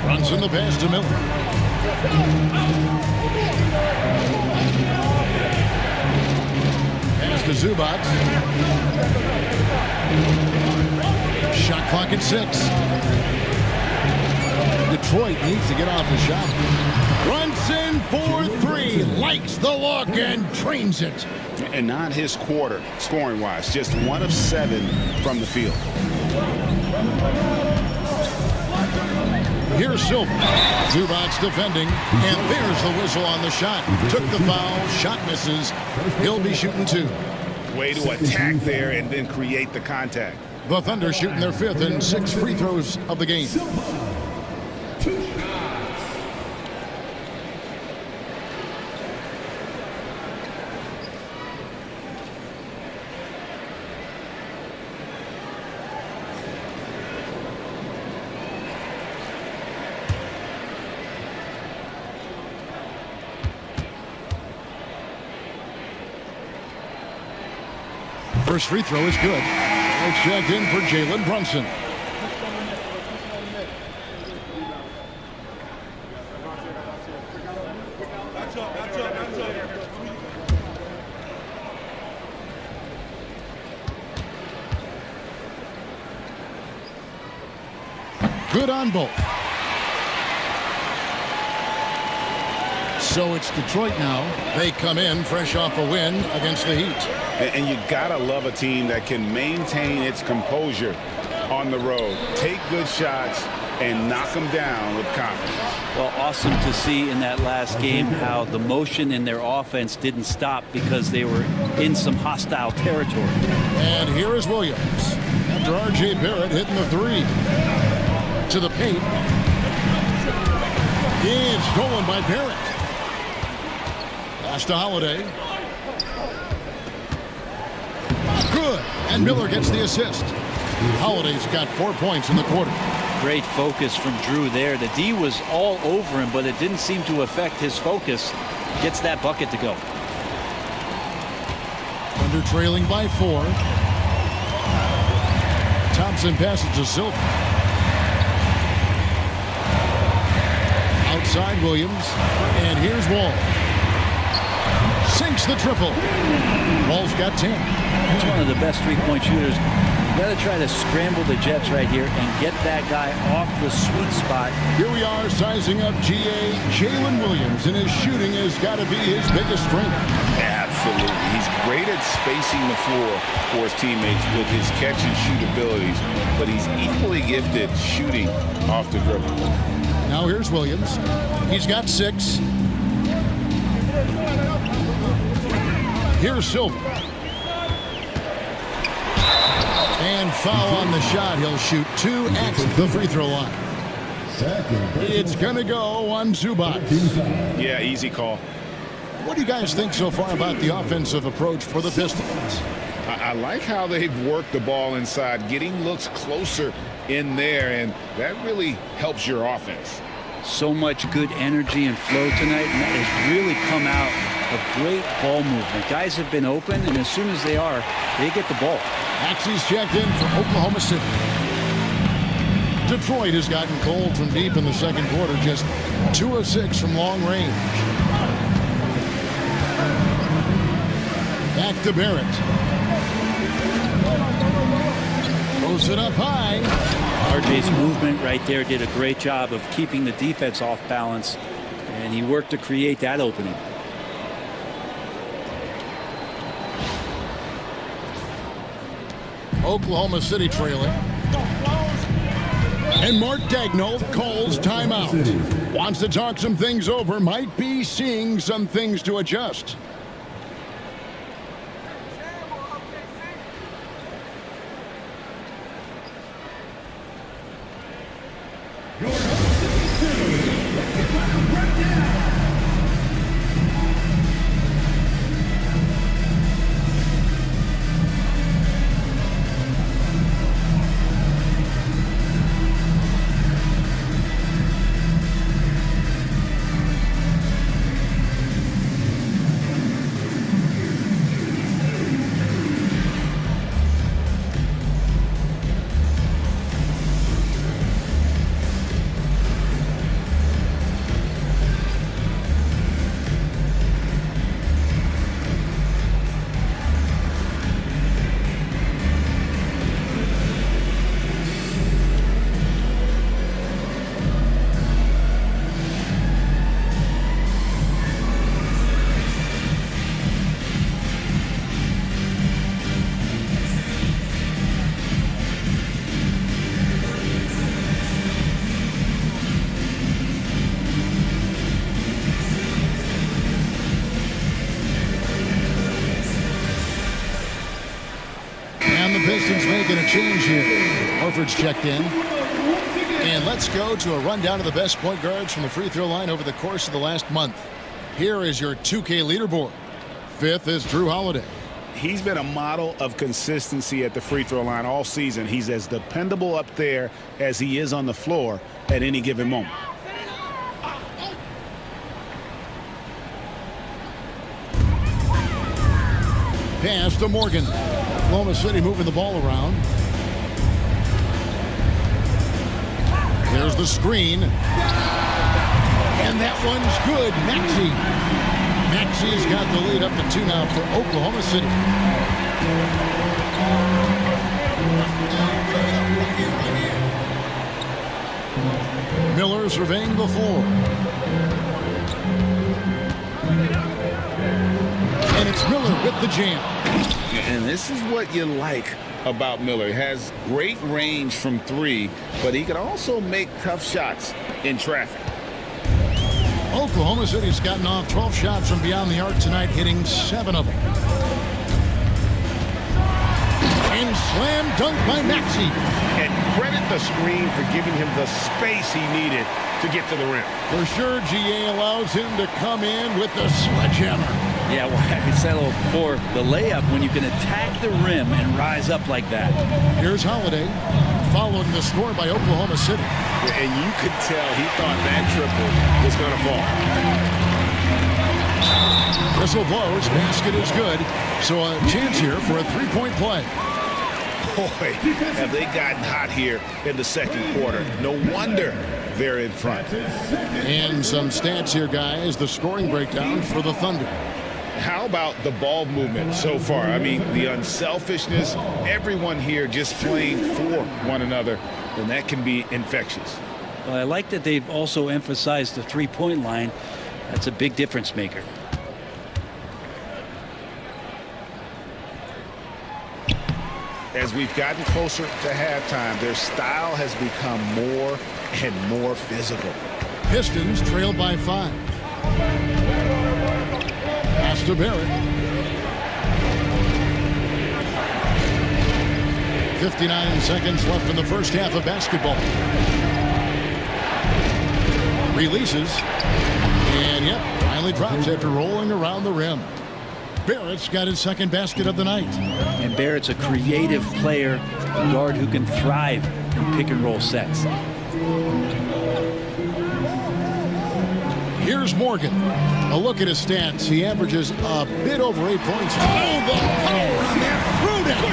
Runs in the pass to Miller. Pass to Zubac. Shot clock at 6. Detroit needs to get off the shot. Brunson for 3. Likes the look and trains it. And not his quarter, scoring-wise. Just 1 of 7 from the field. Here's Silva. Zubac defending. And there's the whistle on the shot. Took the foul. Shot misses. He'll be shooting 2. Way to attack there and then create the contact. The Thunder shooting their 5th and 6 free throws of the game. First free throw is good. It's checked in for Jalen Brunson. Good on both. So it's Detroit now. They come in fresh off a win against the Heat. And you gotta love a team that can maintain its composure on the road, take good shots, and knock them down with confidence. Well, awesome to see in that last game how the motion in their offense didn't stop because they were in some hostile territory. And here is Williams. After R.J. Barrett hitting the 3. To the paint. It's stolen by Barrett. Pass to Holiday. Good. And Miller gets the assist. Holiday's got 4 points in the quarter. Great focus from Drew there. The D was all over him, but it didn't seem to affect his focus. Gets that bucket to go. Under trailing by 4. Thompson passes to Silva. Outside Williams. And here's Wall. Sinks the triple. Wall's got 10. He's one of the best three-point shooters got to try to scramble the Jets right here and get that guy off the sweet spot. Here we are sizing up GA. Jalen Williams, and his shooting has got to be his biggest strength. Absolutely. He's great at spacing the floor for his teammates with his catch and shoot abilities, but he's equally gifted shooting off the dribble. Now here's Williams. He's got 6. Here's Silver. And foul on the shot. He'll shoot 2 at the free throw line. It's going to go on Zubac. Yeah, easy call. What do you guys think so far about the offensive approach for the Pistons? I like how they've worked the ball inside, getting looks closer in there, and that really helps your offense. So much good energy and flow tonight, and that has really come out of great ball movement. Guys have been open, and as soon as they are, they get the ball. Maxey's checked in for Oklahoma City. Detroit has gotten cold from deep in the second quarter, just 2 of 6 from long range. Back to Barrett. Throws it up high. RJ's movement right there did a great job of keeping the defense off balance, and he worked to create that opening. Oklahoma City trailing. And Mark Daigneault calls timeout. Wants to talk some things over. Might be seeing some things to adjust. Pistons making a change here. Horford's checked in. And let's go to a rundown of the best point guards from the free throw line over the course of the last month. Here is your 2K leaderboard. 5th is Drew Holiday. He's been a model of consistency at the free throw line all season. He's as dependable up there as he is on the floor at any given moment. Pass to Morgan. Oklahoma City moving the ball around. There's the screen. And that one's good. Maxey's got the lead up to 2 now for Oklahoma City. Miller surveying the floor. And it's Miller with the jam. And this is what you like about Miller. He has great range from 3, but he can also make tough shots in traffic. Oklahoma City's gotten off 12 shots from beyond the arc tonight, hitting 7 of them. And slam dunk by Maxey. And credit the screen for giving him the space he needed to get to the rim. For sure, GA allows him to come in with the sledgehammer. Yeah, well, I settled for the layup when you can attack the rim and rise up like that. Here's Holiday, following the score by Oklahoma City. And you could tell he thought that triple was going to fall. Whistle blows, basket is good. So a chance here for a three-point play. Boy, have they gotten hot here in the second quarter. No wonder they're in front. And some stats here, guys. The scoring breakdown for the Thunder. How about the ball movement so far? I mean, the unselfishness, everyone here just playing for one another, and that can be infectious. Well, I like that they've also emphasized the three-point line. That's a big difference maker. As we've gotten closer to halftime, their style has become more and more physical. Pistons trailed by 5. Pass to Barrett. 59 seconds left in the first half of basketball. Releases. And yep, finally drops after rolling around the rim. Barrett's got his second basket of the night. And Barrett's a creative player, a guard who can thrive in pick and roll sets. Here's Morgan. A look at his stats. He averages a bit over 8 points. Oh, the power on that throw-down.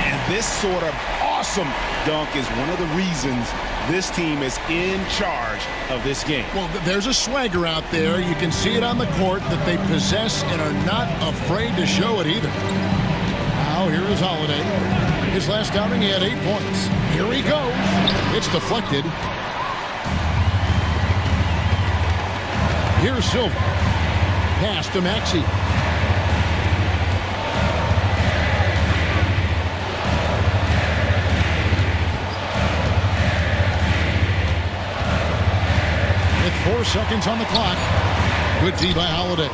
And this sort of awesome dunk is one of the reasons this team is in charge of this game. Well, there's a swagger out there. You can see it on the court that they possess and are not afraid to show it either. Now, here is Holiday. His last outing, he had 8 points. Here he goes. It's deflected. Here's Silva. Pass to Maxey. With 4 seconds on the clock. Good D by Holiday.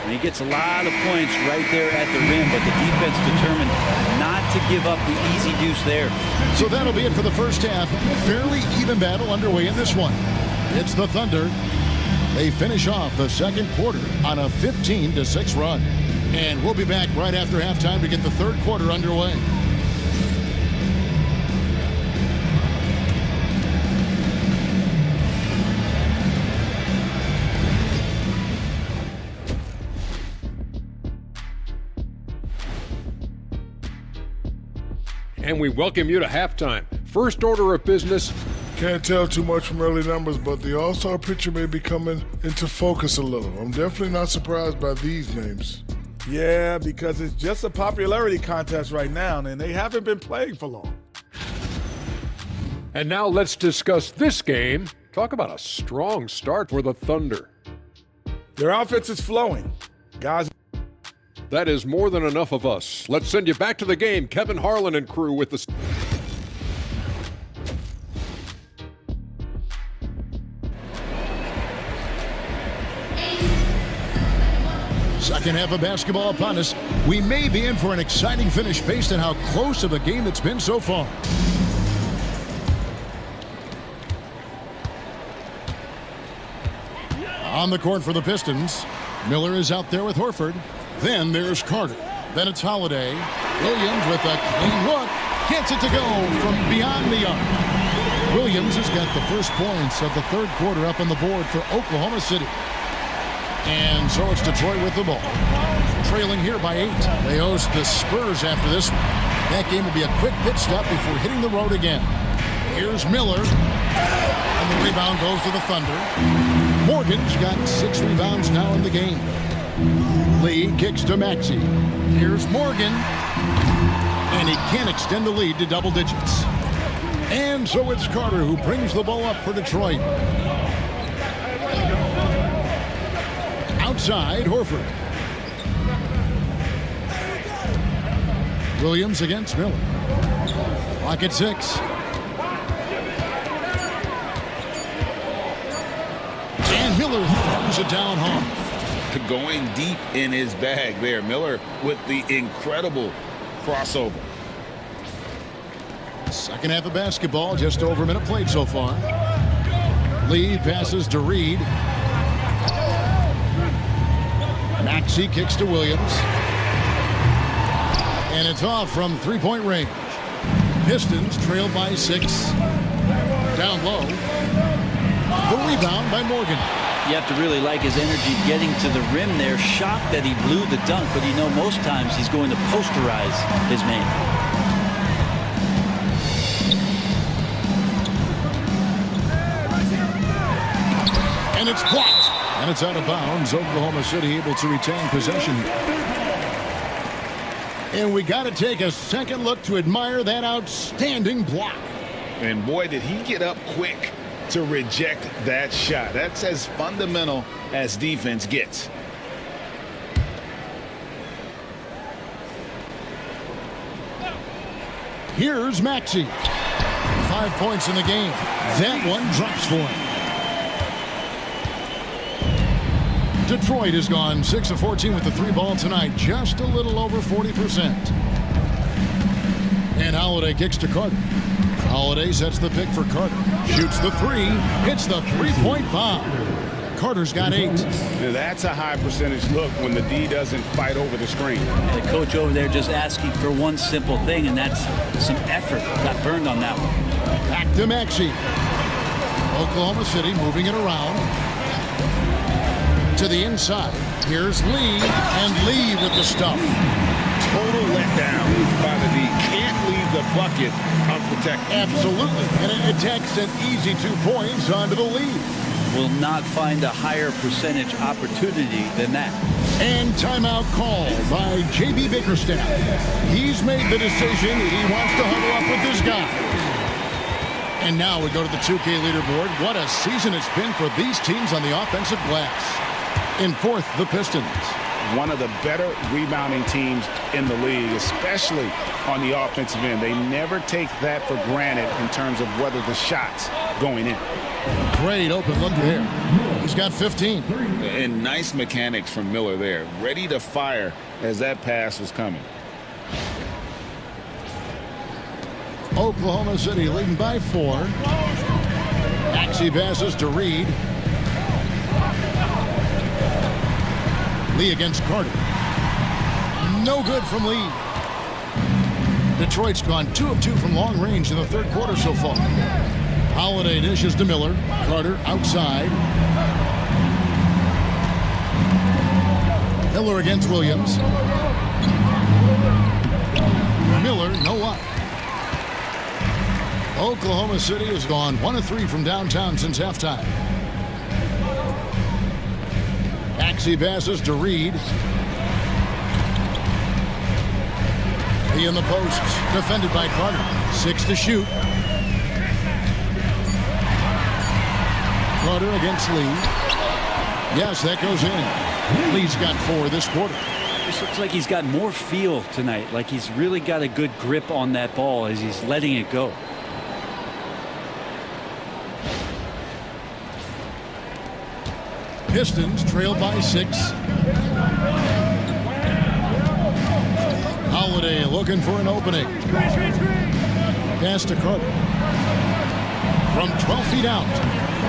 And he gets a lot of points right there at the rim, but the defense determined not to give up the easy deuce there. So that'll be it for the first half. Fairly even battle underway in this one. It's the Thunder. They finish off the second quarter on a 15-6 run. And we'll be back right after halftime to get the third quarter underway. And we welcome you to halftime. First order of business. Can't tell too much from early numbers, but the All-Star picture may be coming into focus a little. I'm definitely not surprised by these names. Yeah, because it's just a popularity contest right now, and they haven't been playing for long. And now let's discuss this game. Talk about a strong start for the Thunder. Their offense is flowing. Guys. That is more than enough of us. Let's send you back to the game. Kevin Harlan and crew with the... Second half of basketball upon us. We may be in for an exciting finish based on how close of a game it's been so far. On the court for the Pistons. Miller is out there with Horford. Then there's Carter. Then it's Holiday. Williams with a clean look. Gets it to go from beyond the arc. Williams has got the first points of the third quarter up on the board for Oklahoma City. And so it's Detroit with the ball. Trailing here by 8. They host the Spurs after this one. That game will be a quick pit stop before hitting the road again. Here's Miller. And the rebound goes to the Thunder. Morgan's got 6 rebounds now in the game. Lee kicks to Maxey. Here's Morgan. And he can't extend the lead to double digits. And so it's Carter who brings the ball up for Detroit. Outside, Horford. Williams against Miller. Clock at 6. And Miller throws it down hard. Going deep in his bag there. Miller with the incredible crossover. Second half of basketball, just over a minute played so far. Lee passes to Reed. Maxey kicks to Williams. And it's off from three-point range. Pistons trail by 6. Down low. The rebound by Morgan. You have to really like his energy getting to the rim there. Shocked that he blew the dunk, but you know most times he's going to posterize his man. And it's blocked. And it's out of bounds. Oklahoma City able to retain possession here. And we got to take a second look to admire that outstanding block. And boy, did he get up quick to reject that shot. That's as fundamental as defense gets. Here's Maxey. 5 points in the game. That one drops for him. Detroit has gone 6 of 14 with the 3-ball tonight. Just a little over 40%. And Holiday kicks to Carter. Holiday sets the pick for Carter. Shoots the 3. Hits the 3-point bomb. Carter's got 8. That's a high percentage look when the D doesn't fight over the screen. The coach over there just asking for one simple thing, and that's some effort. Got burned on that one. Back to Maxey. Oklahoma City moving it around. To the inside. Here's Lee, and Lee with the stuff. Total letdown by the D. Can't leave the bucket unprotected. Absolutely. And it takes an easy 2 points onto the lead. Will not find a higher percentage opportunity than that. And timeout called by J.B. Bickerstaff. He's made the decision. He wants to huddle up with this guy. And now we go to the 2K leaderboard. What a season it's been for these teams on the offensive glass. In fourth, the Pistons. One of the better rebounding teams in the league, especially on the offensive end. They never take that for granted in terms of whether the shot's going in. Great open look there. He's got 15. And nice mechanics from Miller there. Ready to fire as that pass was coming. Oklahoma City leading by 4. Maxey passes to Reed. Lee against Carter. No good from Lee. Detroit's gone 2 of 2 from long range in the third quarter so far. Holiday dishes to Miller. Carter outside. Miller against Williams. Miller, no up. Oklahoma City has gone 1 of 3 from downtown since halftime. Maxey passes to Reed. He in the post. Defended by Carter. 6 to shoot. Carter against Lee. Yes, that goes in. Lee's got 4 this quarter. This looks like he's got more feel tonight. Like he's really got a good grip on that ball as he's letting it go. Pistons trail by 6. Holiday looking for an opening. Pass to Carter. From 12 feet out.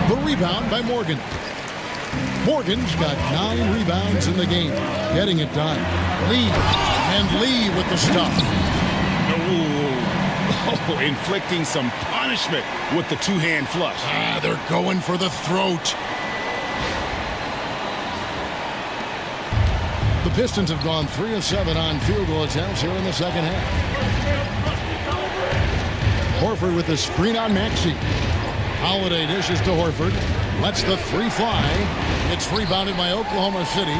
The rebound by Morgan. Morgan's got 9 rebounds in the game. Getting it done. Lee. And Lee with the stuff. Oh, inflicting some punishment with the 2-hand flush. They're going for the throat. The Pistons have gone 3 of 7 on field goal attempts here in the second half. Horford with the screen on Maxey. Holiday dishes to Horford. Lets the 3 fly. It's rebounded by Oklahoma City.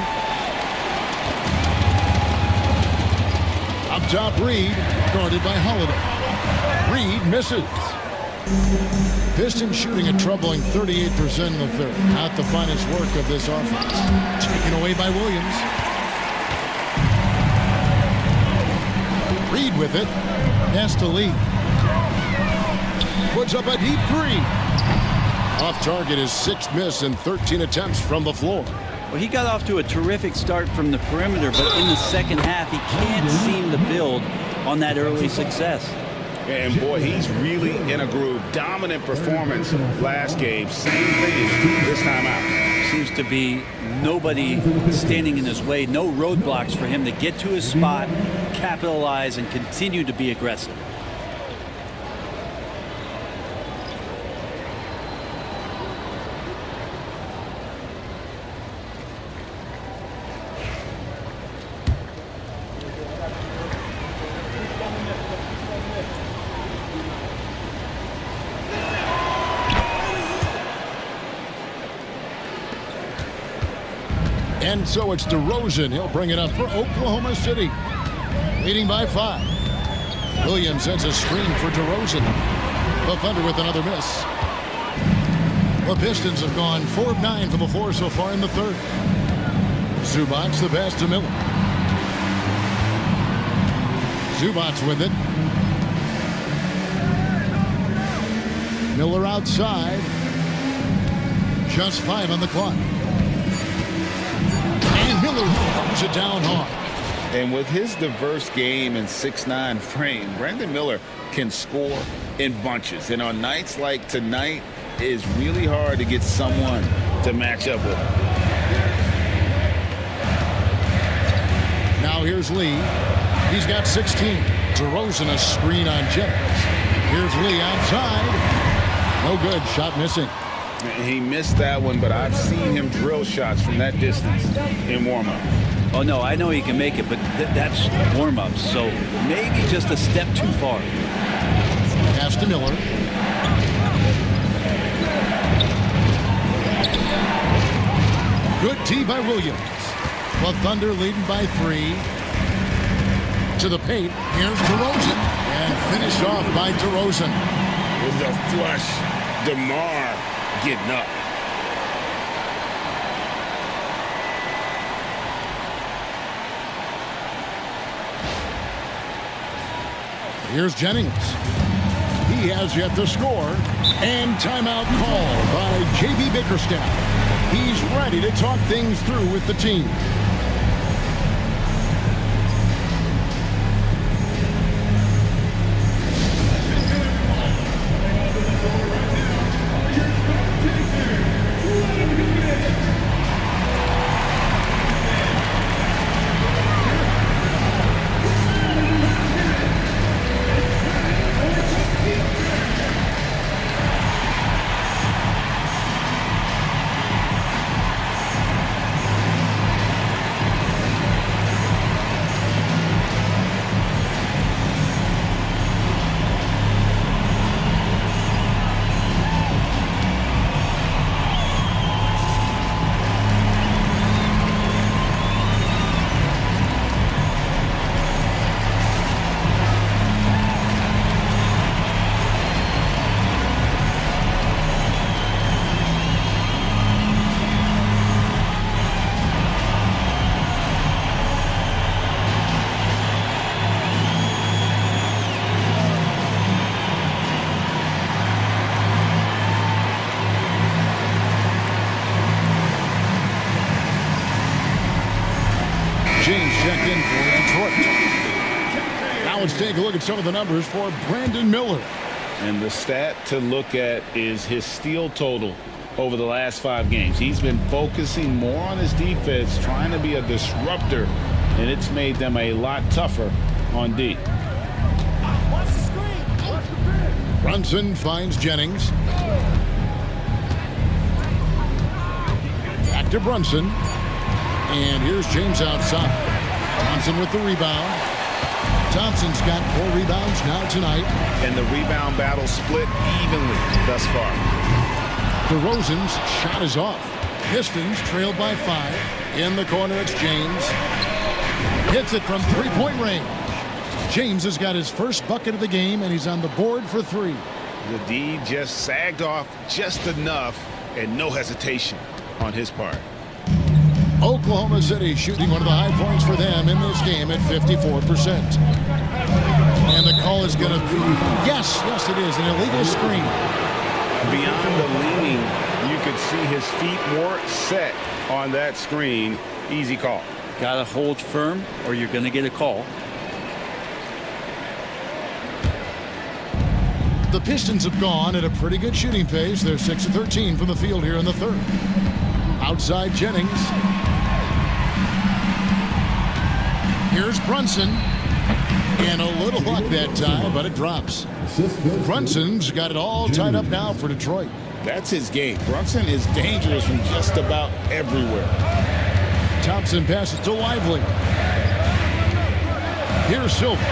Up top, Reed. Guarded by Holiday. Reed misses. Pistons shooting a troubling 38% in the third. Not the finest work of this offense. Taken away by Williams. Reed with it. Pass to Lee. Puts up a deep 3. Off target, his 6th miss in 13 attempts from the floor. Well, he got off to a terrific start from the perimeter, but in the second half, he can't seem to build on that early success. And boy, he's really in a groove. Dominant performance last game. Same thing this time out. Seems to be nobody standing in his way. No roadblocks for him to get to his spot, capitalize, and continue to be aggressive. And so it's DeRozan. He'll bring it up for Oklahoma City. Leading by 5. Williams sends a screen for DeRozan. The Thunder with another miss. The Pistons have gone 4 of 9 from the floor so far in the third. Zubac the pass to Miller. Zubac with it. Miller outside. Just 5 on the clock. And Miller throws it down hard. And with his diverse game and 6'9" frame, Brandon Miller can score in bunches. And on nights like tonight, it's really hard to get someone to match up with him. Now here's Lee. He's got 16. DeRozan a screen on Jennings. Here's Lee outside. No good. Shot missing. He missed that one, but I've seen him drill shots from that distance in warm-up. Oh, no, I know he can make it, but that's warm-ups, so maybe just a step too far. Pass to Miller. Good D by Williams. The Thunder leading by 3. To the paint. Here's DeRozan. And finished off by DeRozan. With the flush, DeMar getting up. Here's Jennings. He has yet to score. And timeout call by J.B. Bickerstaff. He's ready to talk things through with the team. James checked in for Detroit. Now let's take a look at some of the numbers for Brandon Miller. And the stat to look at is his steal total over the last 5 games. He's been focusing more on his defense, trying to be a disruptor, and it's made them a lot tougher on D. Brunson finds Jennings. Back to Brunson. And here's James outside. Thompson with the rebound. Thompson's got 4 rebounds now tonight. And the rebound battle split evenly thus far. DeRozan's shot is off. Pistons trailed by 5. In the corner, it's James. Hits it from 3-point range. James has got his first bucket of the game, and he's on the board for 3. The D just sagged off just enough, and no hesitation on his part. Oklahoma City shooting one of the high points for them in this game at 54%. And the call is going to be, yes, it is, an illegal screen. Beyond the leaning, you could see his feet more set on that screen. Easy call. Got to hold firm or you're going to get a call. The Pistons have gone at a pretty good shooting pace. They're 6 of 13 from the field here in the third. Outside Jennings. Here's Brunson. And a little luck that time, but it drops. Brunson's got it all tied up now for Detroit. That's his game. Brunson is dangerous from just about everywhere. Thompson passes to Lively. Here's Silva.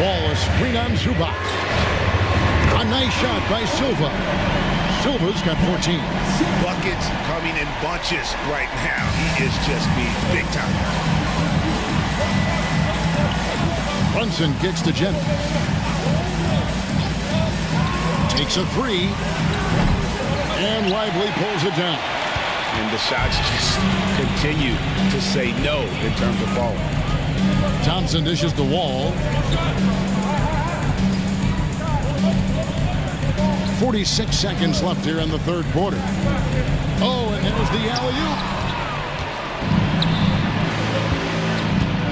Wallace, screen on Zubac. A nice shot by Silva. Silva's got 14. Buckets coming in bunches right now. He is just being big time. Brunson kicks to Jennings. Takes a three. And Lively pulls it down. And the shots just continue to say no in terms of falling. Thompson dishes the Wall. 46 seconds left here in the third quarter. Oh, and there's the alley-oop.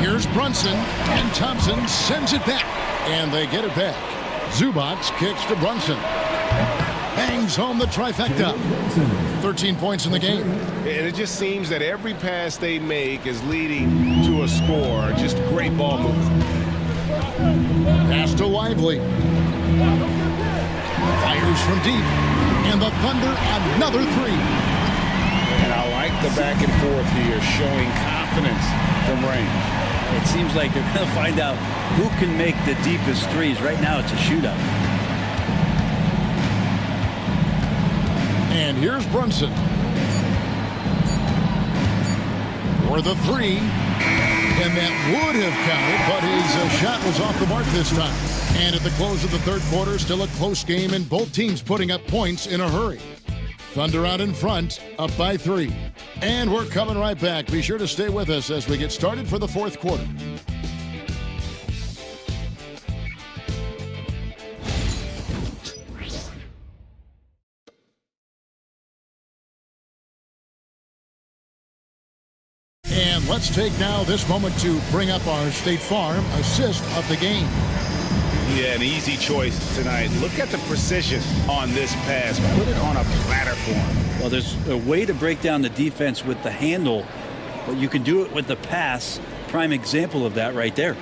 Here's Brunson, and Thompson sends it back. And they get it back. Zubac kicks to Brunson. Bangs home the trifecta. 13 points in the game. And it just seems that every pass they make is leading to a score. Just great ball movement. Pass to Lively. Fires from deep. And the Thunder another three. And I like the back and forth here, showing confidence from range. It seems like they're going to find out who can make the deepest threes. Right now it's a shootout. And here's Brunson. For the three. And that would have counted, but his shot was off the mark this time. And at the close of the third quarter, still a close game, and both teams putting up points in a hurry. Thunder out in front, up by 3. And we're coming right back. Be sure to stay with us as we get started for the fourth quarter. And let's take now this moment to bring up our State Farm assist of the game. Yeah, an easy choice tonight. Look at the precision on this pass. Put it on a platter form. Well, there's a way to break down the defense with the handle, but you can do it with the pass. Prime example of that right there.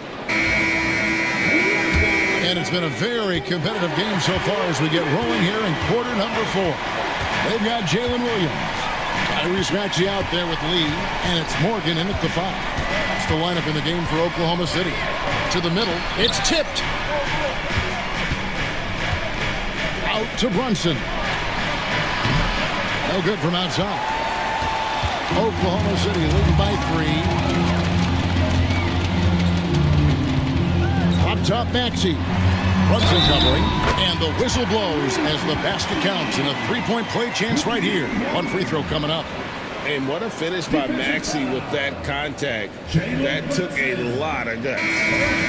And it's been a very competitive game so far as we get rolling here in quarter number 4. They've got Jalen Williams. Tyrese Maxey out there with Lee, and it's Morgan in at the 5. That's the lineup in the game for Oklahoma City. To the middle, it's tipped. Out to Brunson. No good from outside. Oklahoma City leading by 3. Up top, Maxey. Brunson covering, and the whistle blows as the basket counts, and a three-point play chance right here. One free throw coming up. And what a finish by Maxey with that contact. That took a lot of guts.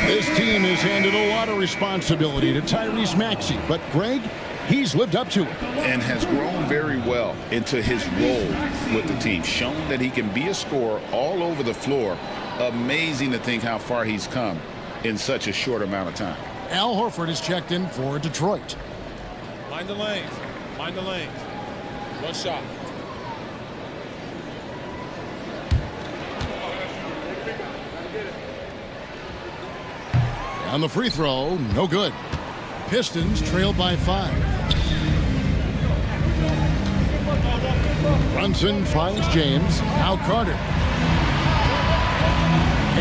This team has handed a lot of responsibility to Tyrese Maxey, but Greg, he's lived up to it. And has grown very well into his role with the team. Shown that he can be a scorer all over the floor. Amazing to think how far he's come in such a short amount of time. Al Horford is checked in for Detroit. Mind the lanes. Mind the lanes. One shot. On the free throw, no good. Pistons trail by 5. Brunson finds James. Now Carter.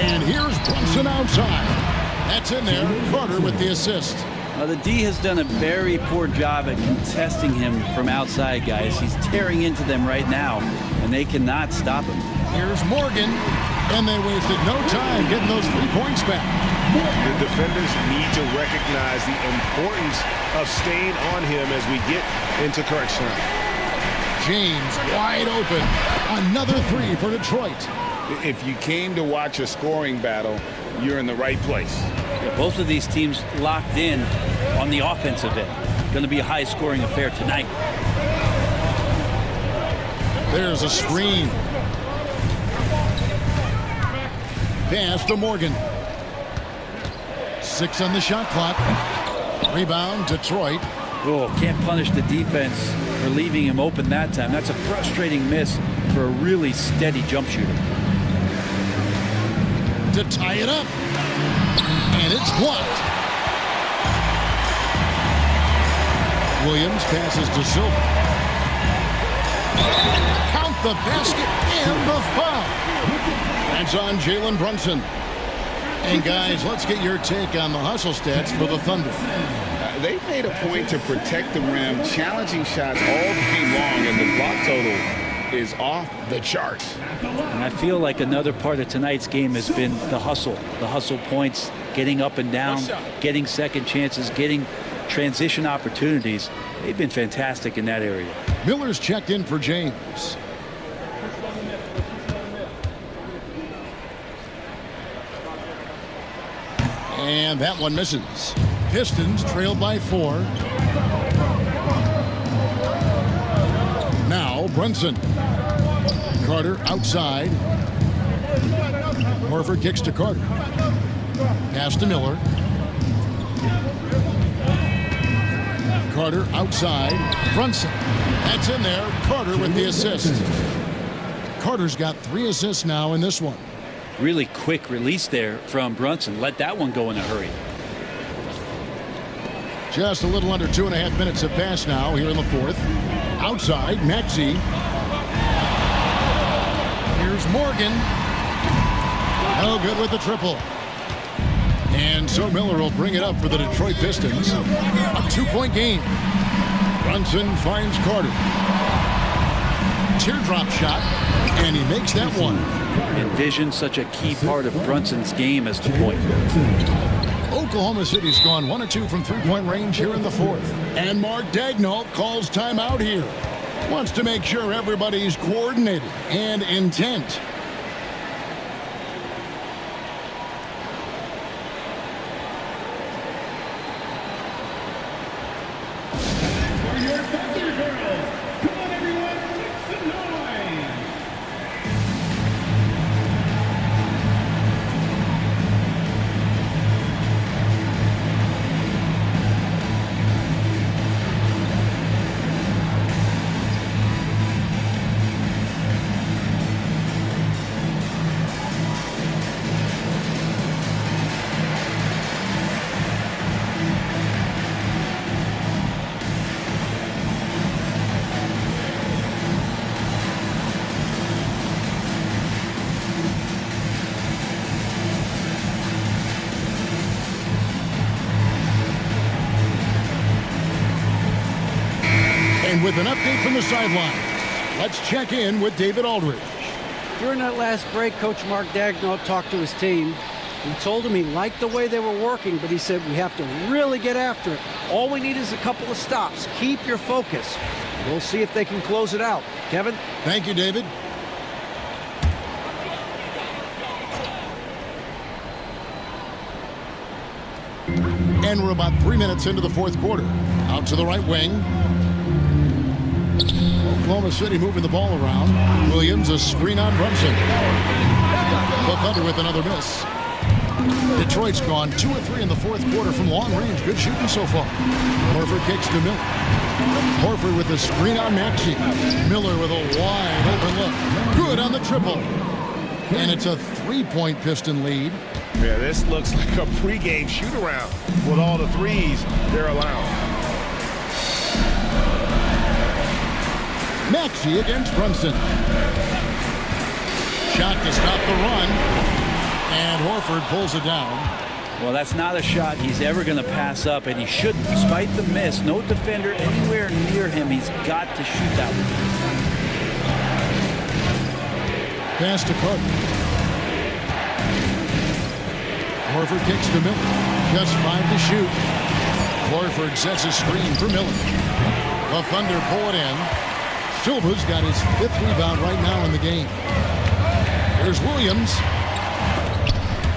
And here's Brunson outside. That's in there. Carter with the assist. Now the D has done a very poor job at contesting him from outside, guys. He's tearing into them right now, and they cannot stop him. Here's Morgan, and they wasted no time getting those 3 points back. The defenders need to recognize the importance of staying on him as we get into correction. James wide open. Another 3 for Detroit. If you came to watch a scoring battle, you're in the right place. Yeah, both of these teams locked in on the offensive end. Going to be a high-scoring affair tonight. There's a screen. Pass to Morgan. 6 on the shot clock. Rebound, Detroit. Oh, can't punish the defense for leaving him open that time. That's a frustrating miss for a really steady jump shooter. To tie it up. And it's blocked. Williams passes to Silva. Count the basket and the foul. That's on Jalen Brunson. And guys, let's get your take on the hustle stats for the Thunder. they made a point to protect the rim, challenging shots all game long, and the block total is off the charts. And I feel like another part of tonight's game has been the hustle points, getting up and down, getting second chances, getting transition opportunities. They've been fantastic in that area. Miller's checked in for James. And that one misses. Pistons trail by 4. Now Brunson. Carter outside. Horford kicks to Carter. Pass to Miller. Carter outside. Brunson. That's in there. Carter with the assist. Carter's got 3 assists now in this one. Really quick release there from Brunson. Let that one go in a hurry. Just a little under 2.5 minutes have passed now here in the 4th. Outside, Maxey. Here's Morgan. No good with the triple. And so Miller will bring it up for the Detroit Pistons. A 2-point game. Brunson finds Carter. Teardrop shot, and he makes that one. Envision such a key part of Brunson's game as the point. Oklahoma City's gone 1 of 2 from 3-point range here in the 4th. And Mark Daigneault calls timeout here. Wants to make sure everybody's coordinated and intent. With an update from the sideline, let's check in with David Aldridge. During that last break, Coach Mark Daigneault talked to his team. He told them he liked the way they were working, but he said we have to really get after it. All we need is a couple of stops. Keep your focus. We'll see if they can close it out. Kevin? Thank you, David. And we're about 3 minutes into the 4th quarter. Out to the right wing. Oklahoma City moving the ball around. Williams, a screen on Brunson. The Thunder with another miss. Detroit's gone 2 of 3 in the 4th quarter from long range. Good shooting so far. Horford kicks to Miller. Horford with a screen on Maxey. Miller with a wide open look. Good on the triple. And it's a 3-point Piston lead. Yeah, this looks like a pregame shoot-around with all the threes they're allowing. Maxey against Brunson. Shot to stop the run. And Horford pulls it down. Well, that's not a shot he's ever going to pass up, and he shouldn't. Despite the miss, no defender anywhere near him. He's got to shoot that one. Pass to Carter. Horford kicks to Miller. Just 5 to shoot. Horford sets a screen for Miller. The Thunder pull it in. Silva's got his 5th rebound right now in the game. Here's Williams.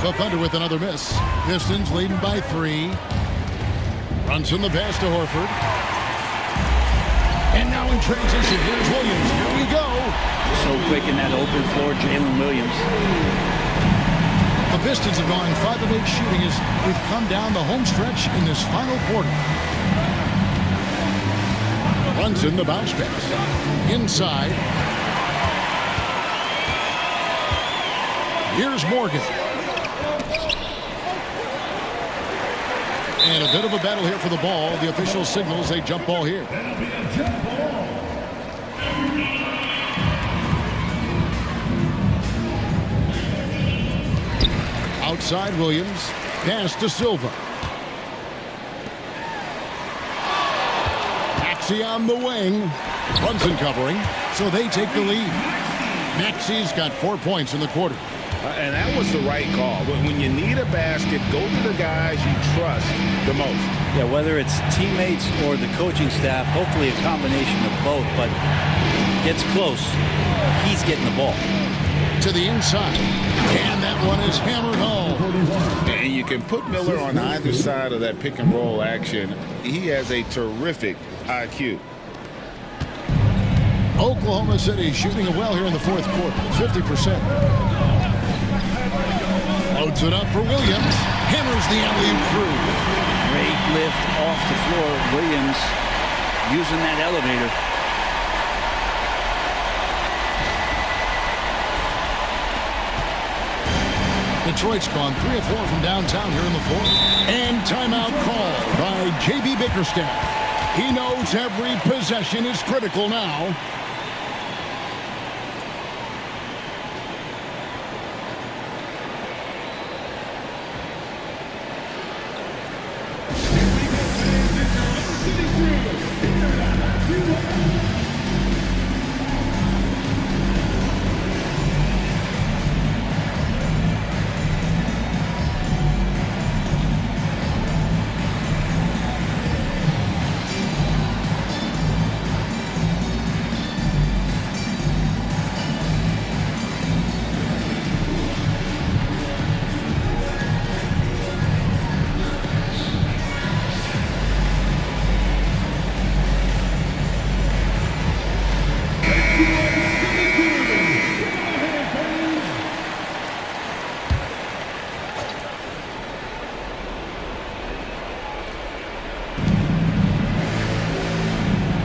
The Thunder with another miss. Pistons leading by 3. Brunson the pass to Horford. And now in transition, here's Williams. Here we go. So quick in that open floor, Jalen Williams. The Pistons have gone 5 of 8 shooting as we've come down the home stretch in this final quarter. Brunson the bounce pass. Inside. Here's Morgan. And a bit of a battle here for the ball. The official signals a jump ball here. Outside Williams. Pass to Silva. Maxey on the wing. Brunson covering, so they take the lead. Maxey's got 4 points in the quarter. And that was the right call. When you need a basket, go to the guys you trust the most. Yeah, whether it's teammates or the coaching staff, hopefully a combination of both, but gets close, he's getting the ball. To the inside, and that one is hammered home. And you can put Miller on either side of that pick and roll action. He has a terrific IQ. Oklahoma City shooting it well here in the fourth quarter, 50%. Loads it up for Williams. Hammers the alley-oop through. Great lift off the floor. Williams using that elevator. Detroit's gone 3 of 4 from downtown here in the fourth. And timeout called by J.B. Bickerstaff. He knows every possession is critical now.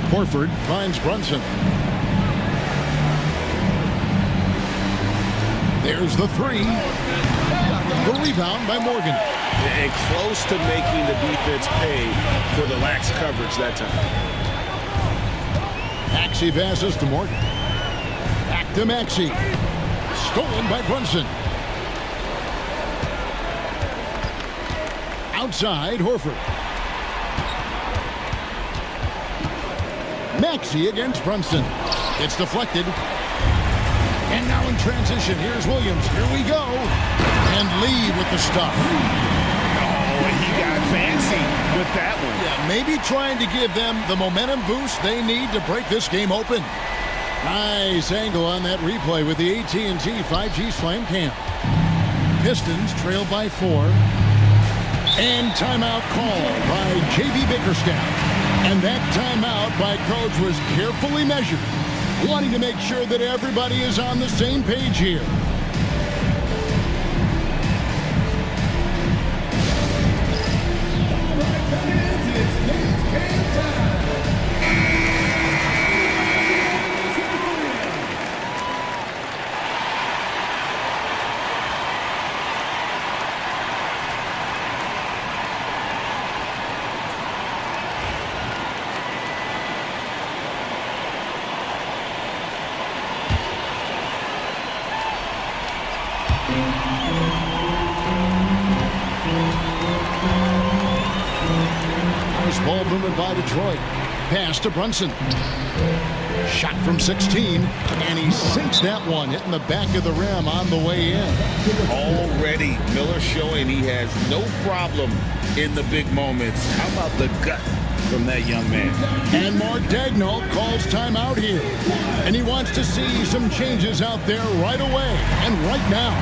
Horford finds Brunson. There's the three. The rebound by Morgan. And close to making the defense pay for the lax coverage that time. Maxey passes to Morgan. Back to Maxey. Stolen by Brunson. Outside, Horford. Maxey against Brunson. It's deflected. And now in transition, here's Williams. Here we go. And lead with the stuff. Oh, and he got fancy with that one. Yeah, maybe trying to give them the momentum boost they need to break this game open. Nice angle on that replay with the AT&T 5G Slam Cam. Pistons trail by 4. And timeout called by J.B. Bickerstaff. And that timeout by coach was carefully measured, wanting to make sure that everybody is on the same page here. All right, fans, it's dance game time. Nice ball movement by Detroit. Pass to Brunson. Shot from 16, and he sinks that one, hitting the back of the rim on the way in. Already, Miller showing he has no problem in the big moments. How about the gut from that young man? And Mark Daigneault calls timeout here. And he wants to see some changes out there right away and right now.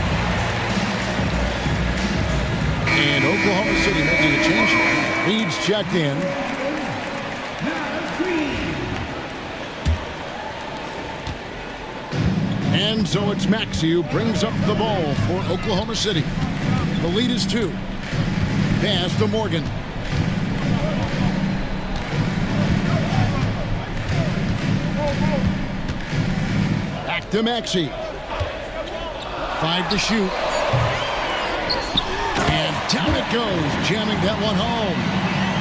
And Oklahoma City making a change. Leeds checked in. And so it's Maxey who brings up the ball for Oklahoma City. The lead is 2. Pass to Morgan. Back to Maxey. 5 to shoot. And down it goes, jamming that one home.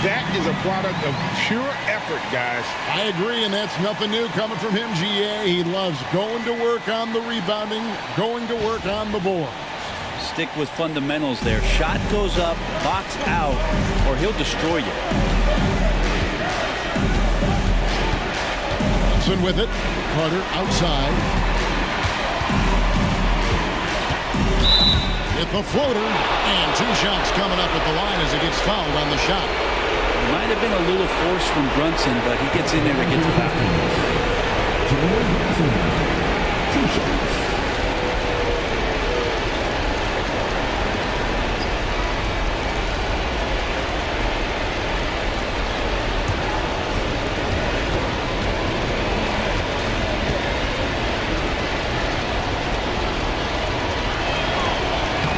That is a product of pure effort, guys. I agree, and that's nothing new coming from him, GA. He loves going to work on the rebounding, going to work on the board. Stick with fundamentals there. Shot goes up, box out, or he'll destroy you. Brunson with it. Carter outside. Hit the floater. And 2 shots coming up at the line as he gets fouled on the shot. Might have been a little force from Brunson, but he gets in there to get the foul. 2 shots.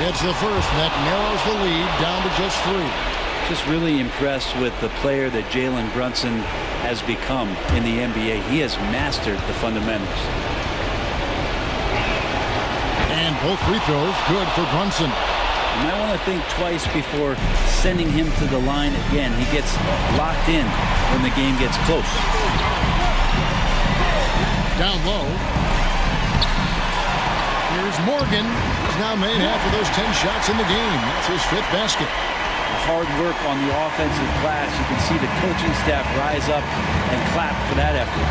It's the first that narrows the lead down to just 3. Just really impressed with the player that Jalen Brunson has become in the NBA. He has mastered the fundamentals. And both free throws good for Brunson. You might want to think twice before sending him to the line again. He gets locked in when the game gets close. Down low. Here's Morgan. He's now made half of those 10 shots in the game. That's his 5th basket. Hard work on the offensive glass. You can see the coaching staff rise up and clap for that effort.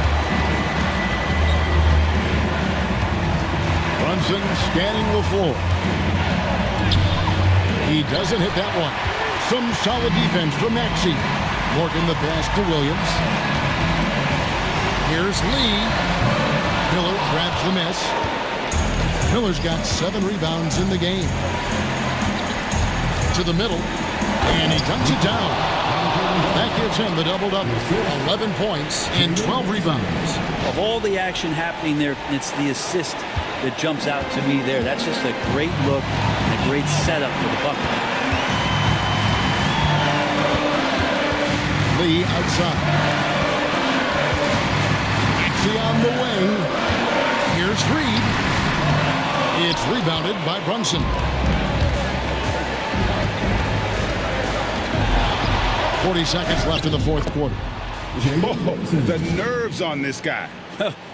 Brunson scanning the floor. He doesn't hit that one. Some solid defense from Maxey. Morgan the pass to Williams. Here's Lee. Miller grabs the miss. Miller's got 7 rebounds in the game. To the middle, and he dunks it down. That gives him the double-double. 11 points and 12 rebounds. Of all the action happening there, it's the assist that jumps out to me there. That's just a great look and a great setup for the bucket. Lee outside. Maxey on the wing. Here's Reed. It's rebounded by Brunson. 40 seconds left in the 4th quarter. Oh, the nerves on this guy.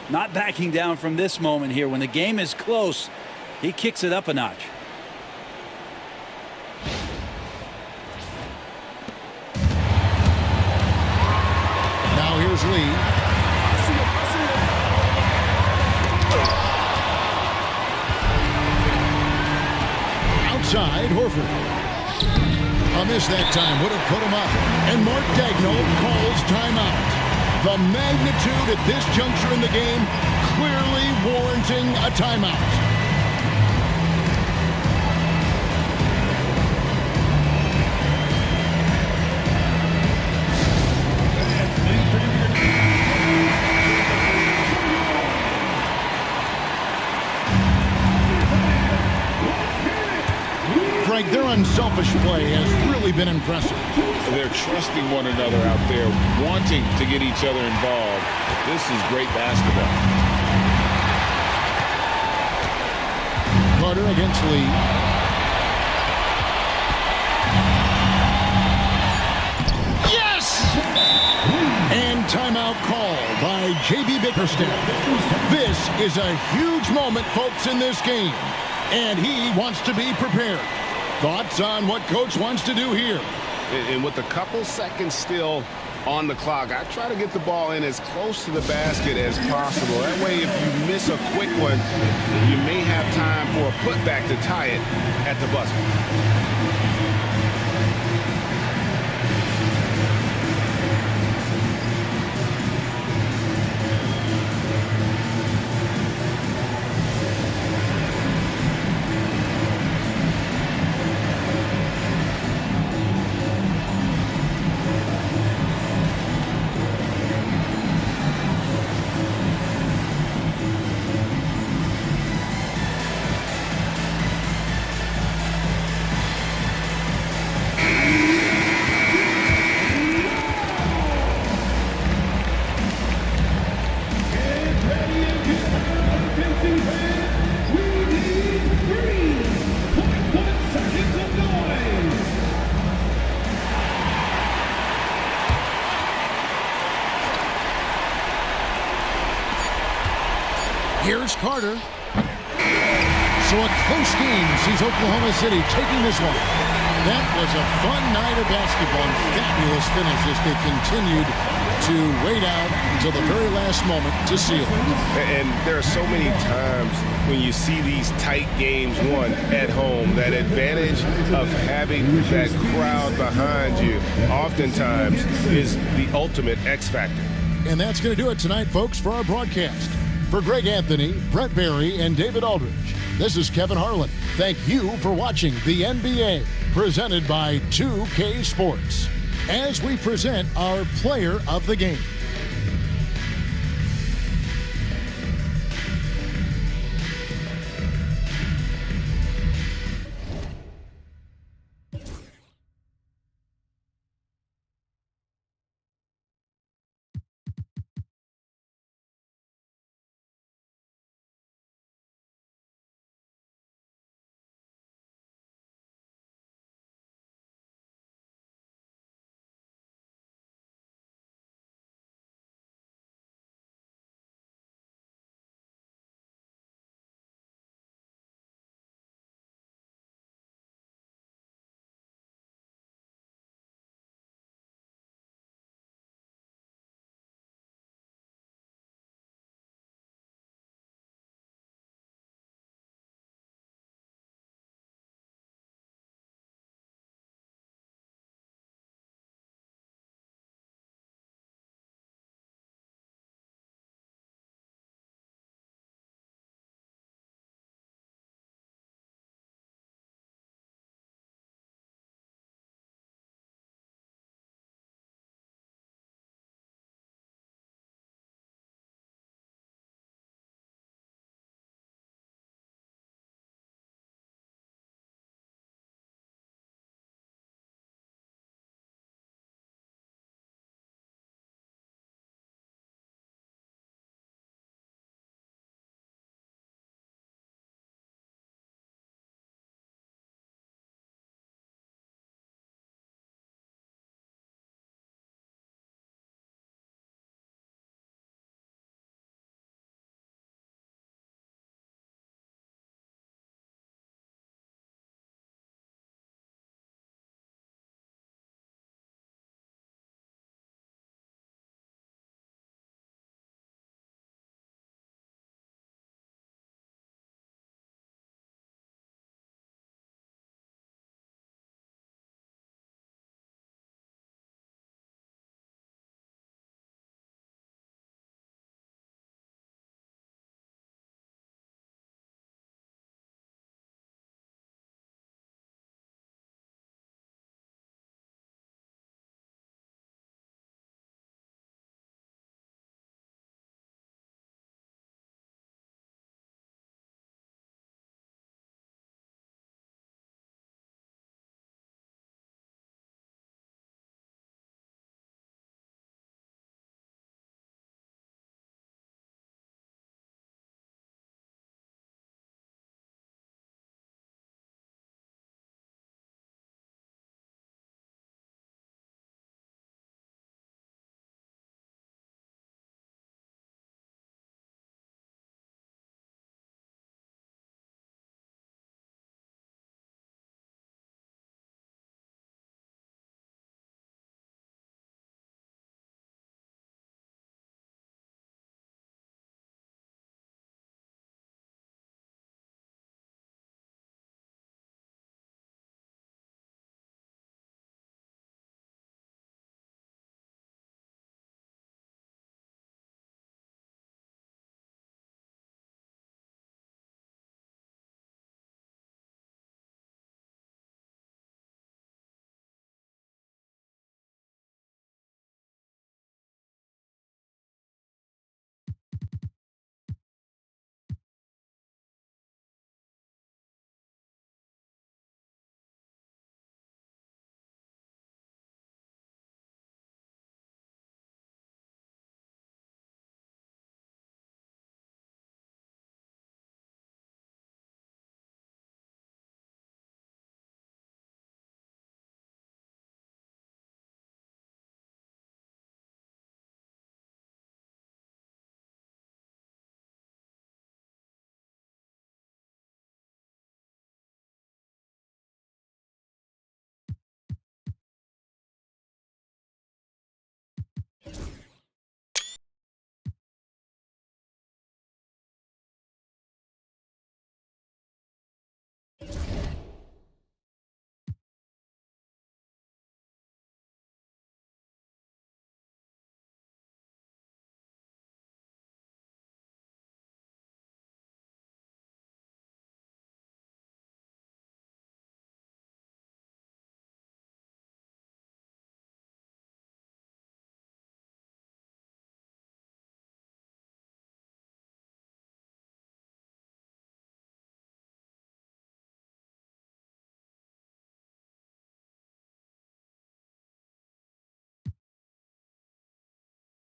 Not backing down from this moment here. When the game is close, he kicks it up a notch. Now here's Lee. Outside, Horford. A miss that time would have put him up. And Mark Daigneault calls timeout. The magnitude at this juncture in the game clearly warranting a timeout. Frank, their unselfish play has really been impressive. They're trusting one another out there, wanting to get each other involved. This is great basketball. Carter against Lee. Yes! And timeout called by J.B. Bickerstaff. This is a huge moment, folks, in this game. And he wants to be prepared. Thoughts on what Coach wants to do here? And with a couple seconds still on the clock, I try to get the ball in as close to the basket as possible. That way, if you miss a quick one, you may have time for a putback to tie it at the buzzer. Here's Carter. So a close game sees Oklahoma City taking this one. That was a fun night of basketball and fabulous finish as they continued to wait out until the very last moment to seal it. And there are so many times when you see these tight games won at home, that advantage of having that crowd behind you oftentimes is the ultimate X factor. And that's going to do it tonight, folks, for our broadcast. For Greg Anthony, Brett Barry, and David Aldridge, this is Kevin Harlan. Thank you for watching the NBA, presented by 2K Sports, as we present our player of the game.